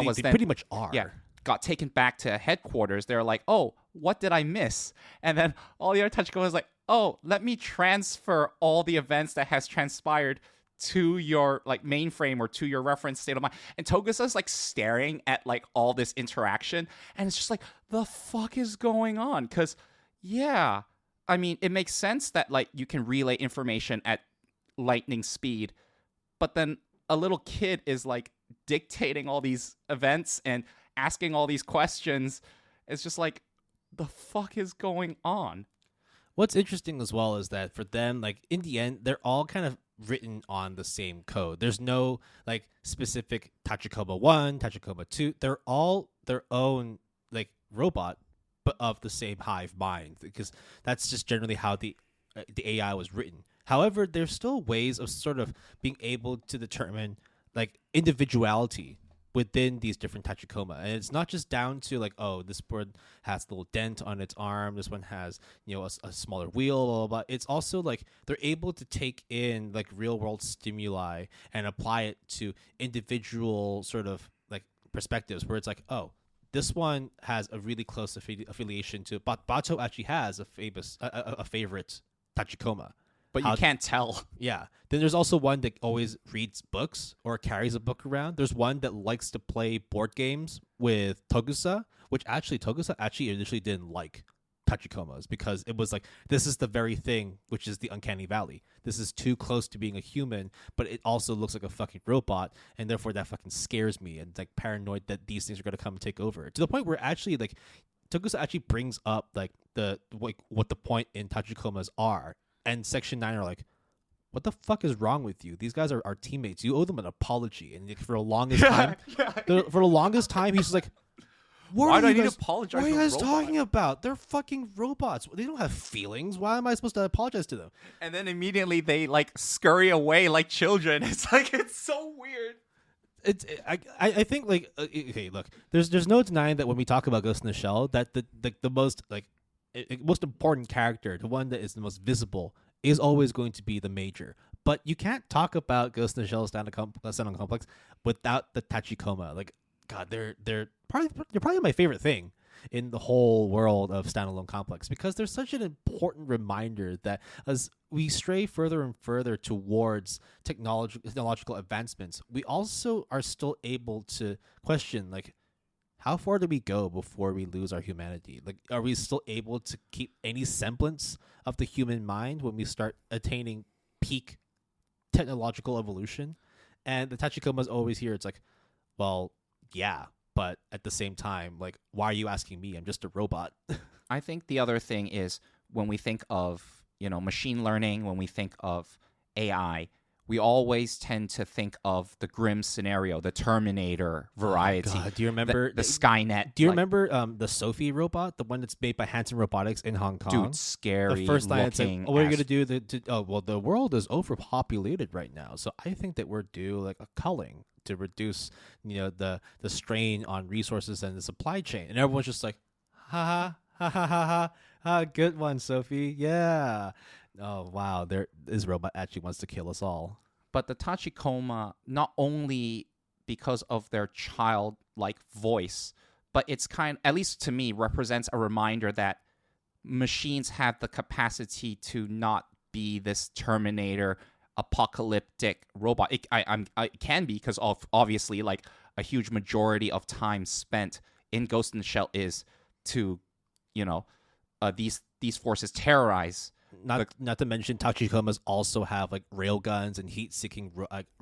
was they then pretty much are. Yeah, got taken back to headquarters, they're like, oh, what did I miss? And then all the other Tachikomas like, oh, let me transfer all the events that has transpired to your like mainframe or to your reference state of mind. And Togusa's like staring at like all this interaction, and it's just like, the fuck is going on? Because yeah, I mean, it makes sense that like you can relay information at lightning speed, but then a little kid is like dictating all these events and asking all these questions. It's just like, the fuck is going on? What's interesting as well is that for them, like in the end, they're all kind of written on the same code. There's no like specific Tachikoma 1, Tachikoma 2. They're all their own like robot, but of the same hive mind, because that's just generally how the AI was written. However, there's still ways of sort of being able to determine like individuality within these different Tachikoma. And it's not just down to like, oh, this bird has a little dent on its arm, this one has, a smaller wheel, blah, blah, blah. It's also like they're able to take in like real world stimuli and apply it to individual sort of like perspectives where it's like, oh, this one has a really close affiliation to Bato actually has a favorite Tachikoma. But you can't tell. Yeah. Then there's also one that always reads books or carries a book around. There's one that likes to play board games with Togusa, which Togusa initially didn't like Tachikomas because it was like, this is the very thing, which is the uncanny valley. This is too close to being a human, but it also looks like a fucking robot, and therefore that fucking scares me and like paranoid that these things are going to come and take over. To the point where actually like Togusa actually brings up like what the point in Tachikomas are. And Section 9 are like, what the fuck is wrong with you? These guys are our teammates. You owe them an apology. And for the longest time, he's just like, why do I need to apologize? What are you guys talking about? They're fucking robots. They don't have feelings. Why am I supposed to apologize to them? And then immediately they like scurry away like children. It's like, it's so weird. I think like okay, look, there's no denying that when we talk about Ghost in the Shell, that the most like most important character, the one that is the most visible, is always going to be the major. But you can't talk about Ghost in the Shell standalone complex without the Tachikoma. Like, God, they're probably my favorite thing in the whole world of standalone complex, because they're such an important reminder that as we stray further and further towards technological advancements, we also are still able to question like, how far do we go before we lose our humanity? Like, are we still able to keep any semblance of the human mind when we start attaining peak technological evolution? And the Tachikoma is always here. It's like, well, yeah, but at the same time, like, why are you asking me? I'm just a robot. I think the other thing is when we think of, machine learning, when we think of AI, we always tend to think of the grim scenario, the Terminator variety. Oh God, do you remember the Skynet? Do you remember the Sophie robot, the one that's made by Hanson Robotics in Hong Kong? Dude, scary. The first line it's like, looking. what are you gonna do? The world is overpopulated right now, so I think that we're due like a culling to reduce the strain on resources and the supply chain. And everyone's just like, ha ha ha ha ha ha, good one, Sophie. Yeah. Oh wow, this robot actually wants to kill us all. But the Tachikoma, not only because of their childlike voice, but it's at least to me, represents a reminder that machines have the capacity to not be this Terminator apocalyptic robot. It can be because of obviously like a huge majority of time spent in Ghost in the Shell is to, these forces terrorize. Not to mention Tachikomas also have like rail guns and heat-seeking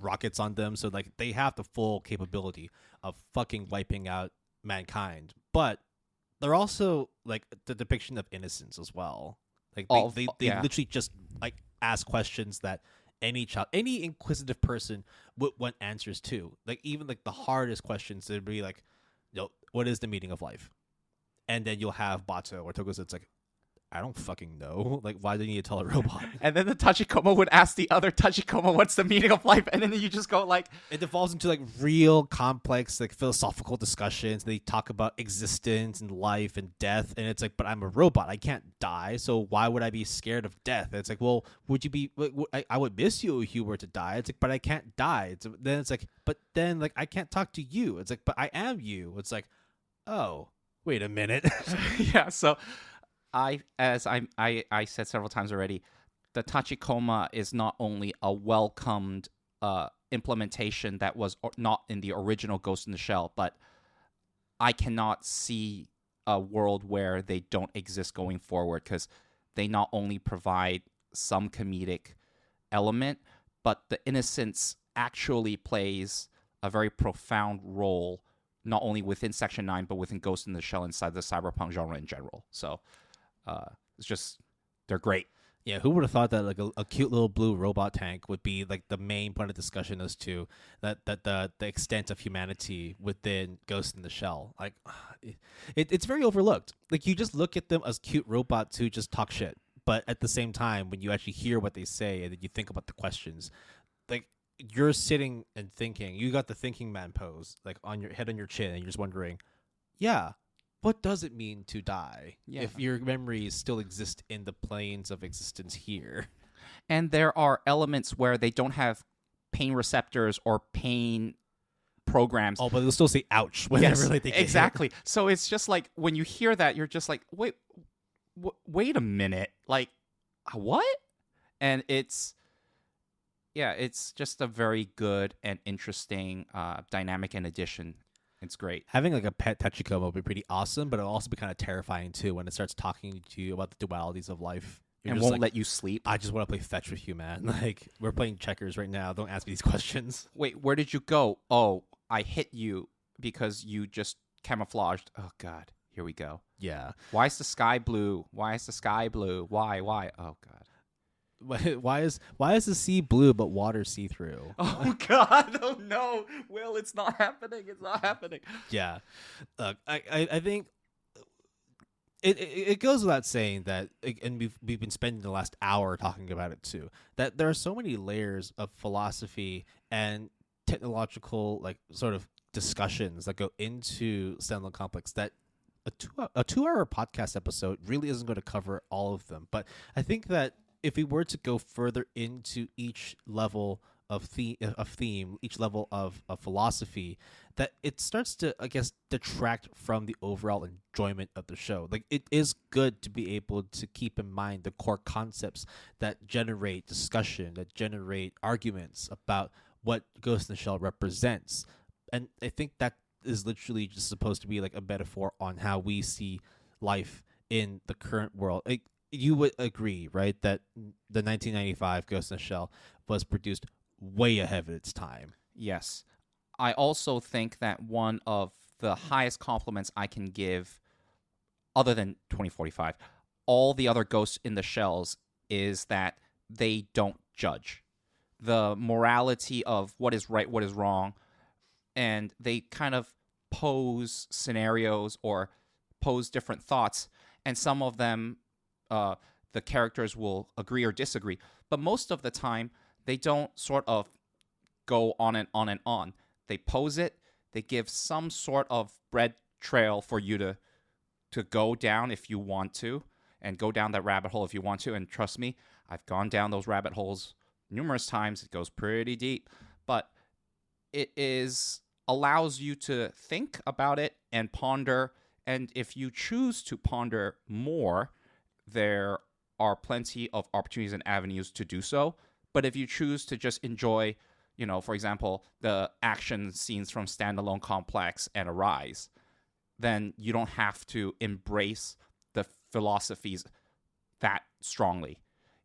rockets on them, so like they have the full capability of fucking wiping out mankind. But they're also like the depiction of innocence as well. Like they literally just like ask questions that any inquisitive person would want answers to. Like even like the hardest questions, they'd be like, what is the meaning of life? And then you'll have Bato or Togo's. It's like, I don't fucking know. Like, why do you need to tell a robot? And then the Tachikoma would ask the other Tachikoma, what's the meaning of life? And then you just go like... It devolves into like real complex, like philosophical discussions. They talk about existence and life and death. And it's like, but I'm a robot. I can't die. So why would I be scared of death? And it's like, well, would you be... I would miss you if you were to die. It's like, but I can't die. Then it's like, but then like I can't talk to you. It's like, but I am you. It's like, oh, wait a minute. Yeah, so... I said several times already, the Tachikoma is not only a welcomed implementation that was not in the original Ghost in the Shell, but I cannot see a world where they don't exist going forward, because they not only provide some comedic element, but the innocence actually plays a very profound role, not only within Section 9, but within Ghost in the Shell inside the cyberpunk genre in general. So... it's just, they're great. Yeah, who would have thought that like a cute little blue robot tank would be like the main point of discussion as to that the extent of humanity within Ghost in the Shell. Like, it's very overlooked. Like you just look at them as cute robots who just talk shit, but at the same time, when you actually hear what they say and then you think about the questions, like you're sitting and thinking, you got the thinking man pose, like on your head on your chin, and you're just wondering, yeah. What does it mean to die if your memories still exist in the planes of existence here? And there are elements where they don't have pain receptors or pain programs. Oh, but they'll still say "ouch" whenever they get exactly. So it's just like when you hear that, you're just like, wait a minute, like what? And it's just a very good and interesting dynamic and addition. It's great. Having like a pet Tachikoma would be pretty awesome, but it'll also be kind of terrifying too when it starts talking to you about the dualities of life. And won't let you sleep. I just want to play fetch with you, man. Like, we're playing checkers right now. Don't ask me these questions. Wait, where did you go? Oh, I hit you because you just camouflaged. Oh, God. Here we go. Yeah. Why is the sky blue? Why is the sky blue? Why? Oh, God. Why is the sea blue but water see-through? Oh God! Oh no, Will, it's not happening. It's not happening. Yeah, I think it goes without saying that, and we've been spending the last hour talking about it too. That there are so many layers of philosophy and technological like sort of discussions that go into Stanley Complex that a 2-hour podcast episode really isn't going to cover all of them. But I think that if we were to go further into each level of theme, each level of philosophy, that it starts to, I guess, detract from the overall enjoyment of the show. Like, it is good to be able to keep in mind the core concepts that generate discussion, that generate arguments about what Ghost in the Shell represents. And I think that is literally just supposed to be like a metaphor on how we see life in the current world. You would agree, right, that the 1995 Ghost in the Shell was produced way ahead of its time. Yes. I also think that one of the highest compliments I can give, other than 2045, all the other Ghosts in the Shells, is that they don't judge the morality of what is right, what is wrong, and they kind of pose scenarios or pose different thoughts, and some of them the characters will agree or disagree, but most of the time they don't sort of go on and on and on. they pose it, they give some sort of bread trail for you to go down if you want to, and go down that rabbit hole if you want to. And trust me, I've gone down those rabbit holes numerous times. It goes pretty deep, but it is allows you to think about it and ponder. And if you choose to ponder more, there are plenty of opportunities and avenues to do so. But if you choose to just enjoy, for example, the action scenes from Standalone Complex and Arise, then you don't have to embrace the philosophies that strongly.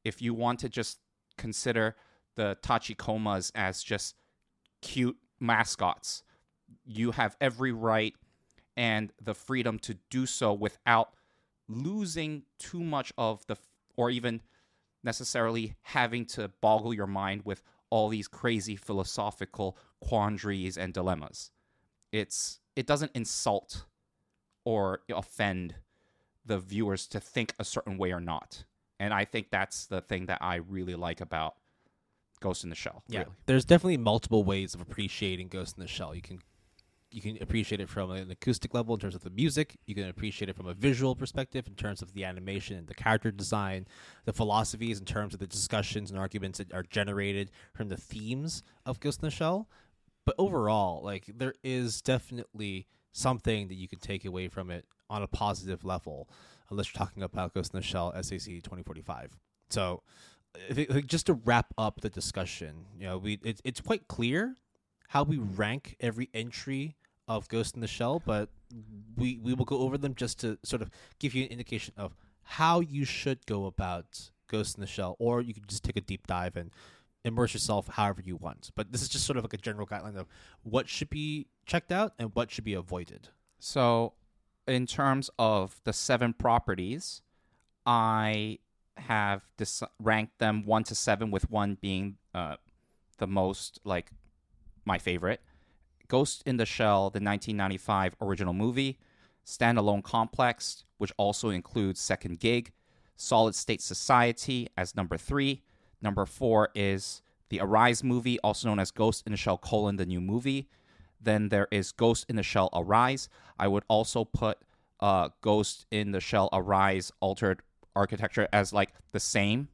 If you want to just consider the Tachikomas as just cute mascots, you have every right and the freedom to do so without losing too much of or even necessarily having to boggle your mind with all these crazy philosophical quandaries and dilemmas. It doesn't insult or offend the viewers to think a certain way or not. And I think that's the thing that I really like about Ghost in the Shell. Yeah, really. there's definitely multiple ways of appreciating Ghost in the Shell. You can appreciate it from an acoustic level in terms of the music. You can appreciate it from a visual perspective in terms of the animation and the character design, the philosophies in terms of the discussions and arguments that are generated from the themes of Ghost in the Shell. But overall, like, there is definitely something that you can take away from it on a positive level, unless you're talking about Ghost in the Shell SAC 2045. So, just to wrap up the discussion, it's quite clear how we rank every entry of Ghost in the Shell, but we will go over them just to sort of give you an indication of how you should go about Ghost in the Shell, or you can just take a deep dive and immerse yourself however you want. But this is just sort of like a general guideline of what should be checked out and what should be avoided. So, in terms of the 7 properties, I have ranked them 1 to 7, with 1 being the most, like, my favorite. Ghost in the Shell, the 1995 original movie, Standalone Complex, which also includes Second Gig, Solid State Society as number 3. Number 4 is the Arise movie, also known as Ghost in the Shell: the new movie. Then there is Ghost in the Shell Arise. I would also put Ghost in the Shell Arise Altered Architecture as like the same,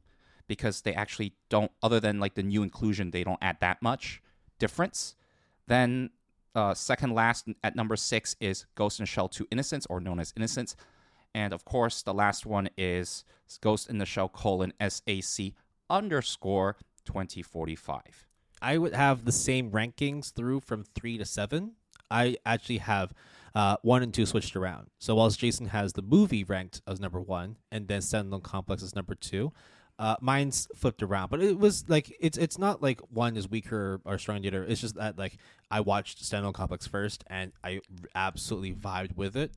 because they actually don't, other than like the new inclusion, they don't add that much difference. Then second last at number 6 is Ghost in the Shell 2 Innocence, or known as Innocence. And of course, the last one is Ghost in the Shell: SAC _ 2045. I would have the same rankings through from 3 to 7. I actually have 1 and 2 switched around. So whilst Jason has the movie ranked as number 1 and then Standalone Complex as number 2, mine's flipped around. But it was like it's not like one is weaker or stronger than the other. It's just that, like, I watched Standalone Complex first and I absolutely vibed with it.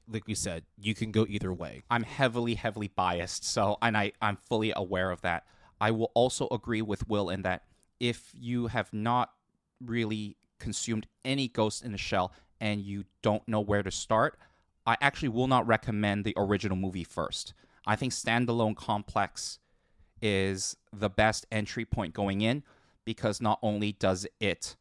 Like we said, you can go either way. I'm heavily biased, so I'm fully aware of that. I will also agree with Will in that if you have not really consumed any Ghost in the Shell and you don't know where to start, I actually will not recommend the original movie first. I think Standalone Complex is the best entry point going in, because not only does it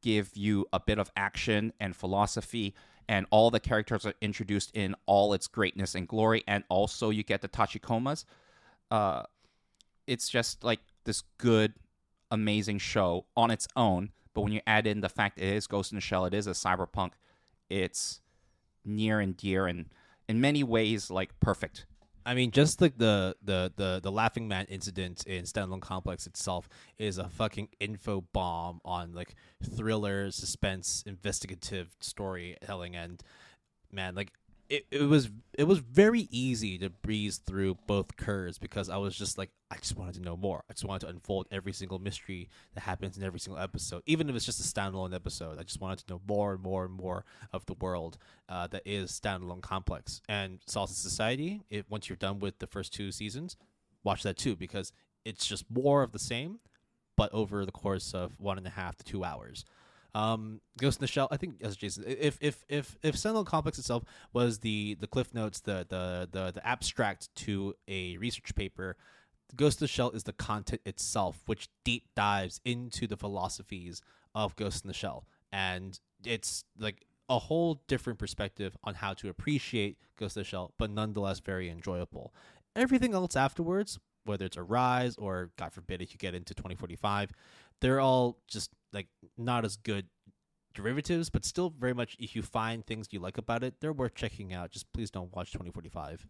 give you a bit of action and philosophy, and all the characters are introduced in all its greatness and glory, and also you get the Tachikomas. It's just like this good, amazing show on its own. But when you add in the fact it is Ghost in the Shell, it is a cyberpunk, it's near and dear, and in many ways, like, perfect. I mean, just like the Laughing Man incident in Standalone Complex itself is a fucking info bomb on, like, thriller, suspense, investigative storytelling, and man, like, it was very easy to breeze through both curves, because I was just like, I just wanted to know more. I just wanted to unfold every single mystery that happens in every single episode, even if it's just a standalone episode. I just wanted to know more and more and more of the world that is Standalone Complex. And Salsa Society, once you're done with the first 2 seasons, watch that too, because it's just more of the same, but over the course of 1.5 to 2 hours. Ghost in the Shell, I think, as Jason, if Standalone Complex itself was the cliff notes, the abstract to a research paper, Ghost in the Shell is the content itself, which deep dives into the philosophies of Ghost in the Shell. and it's like a whole different perspective on how to appreciate Ghost in the Shell, but nonetheless very enjoyable. Everything else afterwards, whether it's a Rise or God forbid if you get into 2045, they're all just like not as good derivatives, but still very much, if you find things you like about it, they're worth checking out. Just please don't watch 2045.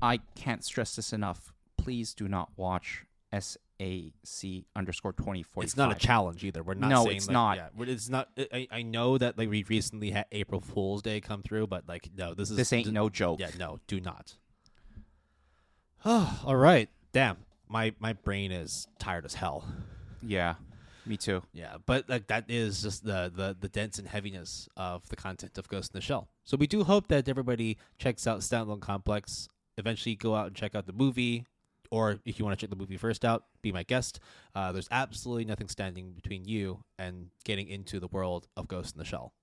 I can't stress this enough. Please do not watch SAC_2045. It's not a challenge either. We're not No, saying it's like, not. Yeah, it's not. I know that like we recently had April Fool's Day come through, but like no, This ain't no joke. Yeah, no, do not. All right, damn. My brain is tired as hell. Yeah, me too. Yeah, but like that is just the dense and heaviness of the content of Ghost in the Shell. So we do hope that everybody checks out Standalone Complex. Eventually, go out and check out the movie, or if you want to check the movie first out, be my guest. There's absolutely nothing standing between you and getting into the world of Ghost in the Shell.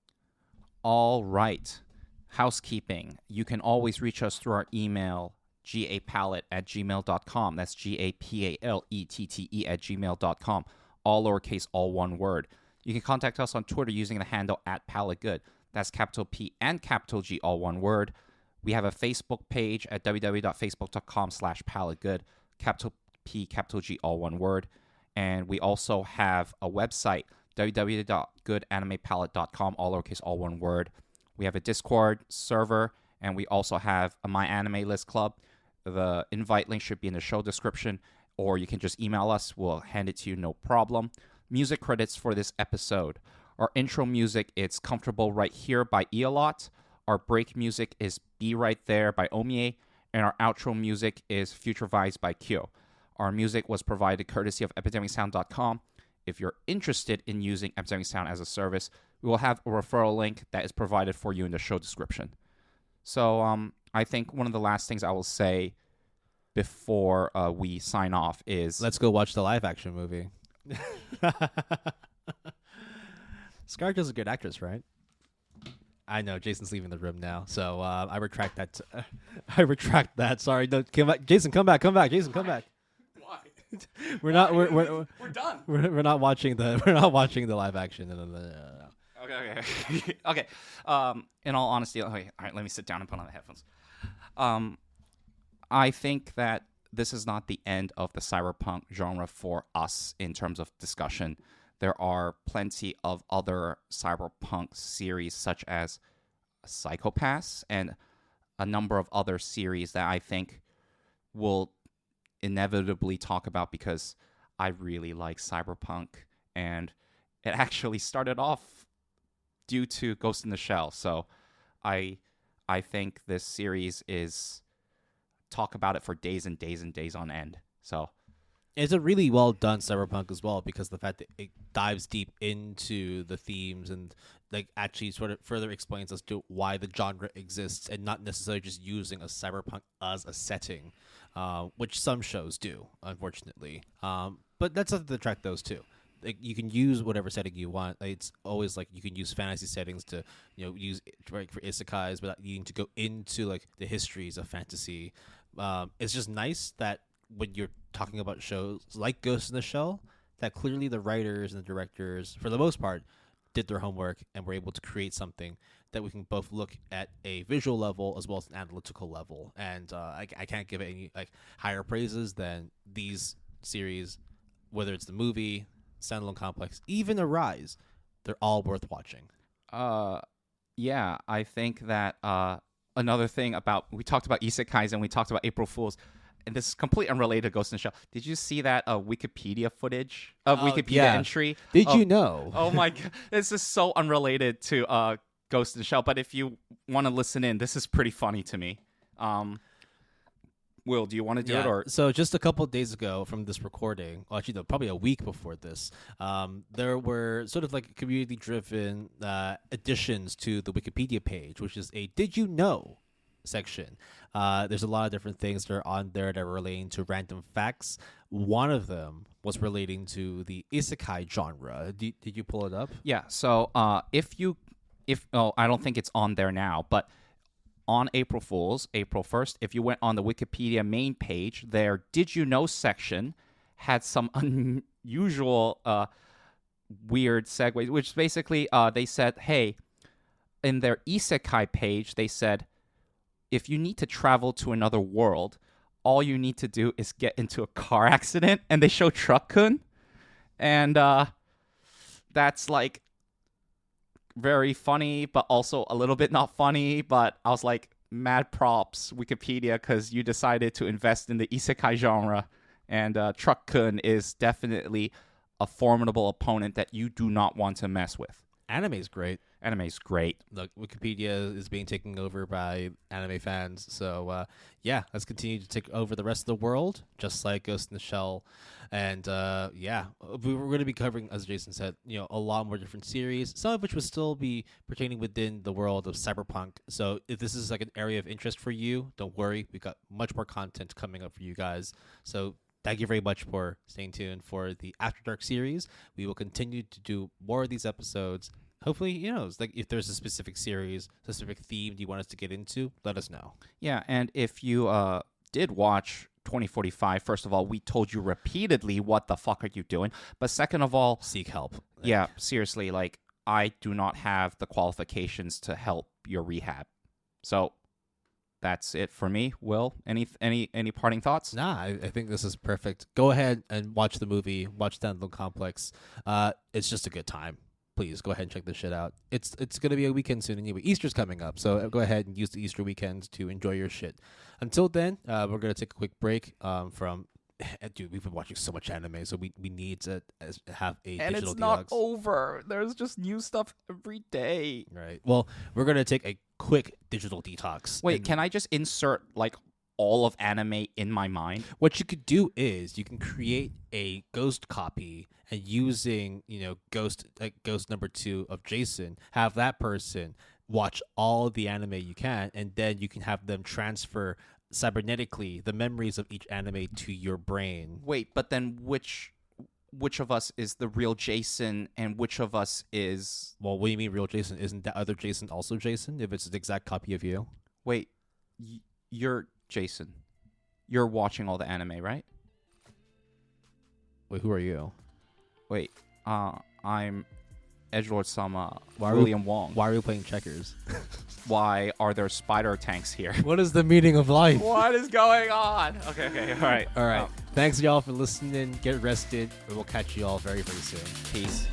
All right. Housekeeping. You can always reach us through our email, gapalette@gmail.com. That's GAPALETTE@gmail.com. All lowercase, all one word. You can contact us on Twitter using the handle @PaletteGood. That's capital P and capital G, all one word. We have a Facebook page at www.facebook.com/PaletteGood. Capital P, capital G, all one word. And we also have a website, www.goodanimepalette.com, all lowercase, all one word. We have a Discord server, and we also have a My Anime List Club. The invite link should be in the show description, or you can just email us. We'll hand it to you, no problem. Music credits for this episode. Our intro music, it's Comfortable Right Here by Ealot. Our break music is Be Right There by Oomiee. And our outro music is Future Vibes by Kyo. Our music was provided courtesy of epidemicsound.com. If you're interested in using Epidemic Sound as a service, we will have a referral link that is provided for you in the show description. So I think one of the last things I will say before we sign off is... Let's go watch the live action movie. Scarlett's a good actress, right? I know Jason's leaving the room now, so I retract that. I retract that. Sorry, no, come back, Jason. Come back. Jason, come back. Why? We're not. We're done. We're not watching the. We're not watching the live action. No. Okay. Okay. In all honesty, okay, all right. Let me sit down and put on the headphones. I think that this is not the end of the cyberpunk genre for us in terms of discussion. There are plenty of other cyberpunk series, such as Psycho-Pass and a number of other series that I think we'll inevitably talk about because I really like cyberpunk, and it actually started off due to Ghost in the Shell. So I think this series is talk about it for days and days and days on end. So it's a really well done cyberpunk as well, because the fact that it dives deep into the themes and like actually sort of further explains as to why the genre exists, and not necessarily just using a cyberpunk as a setting, which some shows do, unfortunately. But that's something to track those too. Like, you can use whatever setting you want. It's always like you can use fantasy settings to, use right for isekais without needing to go into like the histories of fantasy. It's just nice that when you're talking about shows like Ghost in the Shell, that clearly the writers and the directors, for the most part, did their homework and were able to create something that we can both look at a visual level as well as an analytical level. And I can't give it any like higher praises than these series, whether it's the movie, Standalone Complex, even Arise. They're all worth watching. Yeah, I think that another thing about, we talked about isekais and we talked about April Fools, and this is completely unrelated to Ghost in the Shell. Did you see that Wikipedia footage of Wikipedia entry? Did you know? Oh my god, this is so unrelated to Ghost in the Shell. But if you want to listen in, this is pretty funny to me. Will, do you want to do it? Or so just a couple of days ago from this recording, well, actually, no, probably a week before this, there were sort of like community-driven additions to the Wikipedia page, which is a "Did you know?" section. There's a lot of different things that are on there that are relating to random facts. One of them was relating to the isekai genre. Did you pull it up? Yeah. So I don't think it's on there now, but on April Fools, April 1st, if you went on the Wikipedia main page, their Did You Know section had some unusual weird segue, which basically they said, hey, in their isekai page, they said, if you need to travel to another world, all you need to do is get into a car accident, and they show Truck-kun, and that's like very funny, but also a little bit not funny. But I was like, mad props, Wikipedia, because you decided to invest in the isekai genre, and Truck-kun is definitely a formidable opponent that you do not want to mess with. Anime's great. Anime's great. Look, Wikipedia is being taken over by anime fans. So, yeah, let's continue to take over the rest of the world, just like Ghost in the Shell. And, yeah, we're going to be covering, as Jason said, a lot more different series, some of which will still be pertaining within the world of cyberpunk. So if this is like an area of interest for you, don't worry. We've got much more content coming up for you guys. So thank you very much for staying tuned for the After Dark series. We will continue to do more of these episodes. Hopefully, it's like if there's a specific series, specific theme you want us to get into, let us know. Yeah, and if you did watch 2045, first of all, we told you repeatedly, what the fuck are you doing? But second of all, seek help. Yeah, seriously, like, I do not have the qualifications to help your rehab. So that's it for me. Will, any parting thoughts? Nah, I think this is perfect. Go ahead and watch the movie, watch Standalone Complex. It's just a good time. Please go ahead and check this shit out. It's going to be a weekend soon anyway. Easter's coming up, so go ahead and use the Easter weekends to enjoy your shit. Until then, we're going to take a quick break from... Dude, we've been watching so much anime, so we need to have a and digital it's not detox. over. There's just new stuff every day. Right. Well, we're going to take a quick digital detox. Wait, can I just insert, like, all of anime in my mind? What you could do is you can create a ghost copy, and using ghost number 2 of Jason, have that person watch all of the anime you can, and then you can have them transfer cybernetically the memories of each anime to your brain. Wait, but then which of us is the real Jason, and which of us is... Well, what do you mean real Jason? Isn't that other Jason also Jason if it's an exact copy of you? Wait, you're Jason. You're watching all the anime, right? Wait, who are you? Wait, I'm Edgelord-sama, William Wong. Why are you playing checkers? Why are there spider tanks here? What is the meaning of life? What is going on? Okay, all right. Thanks, y'all, for listening. Get rested, and we'll catch you all very, very soon. Peace.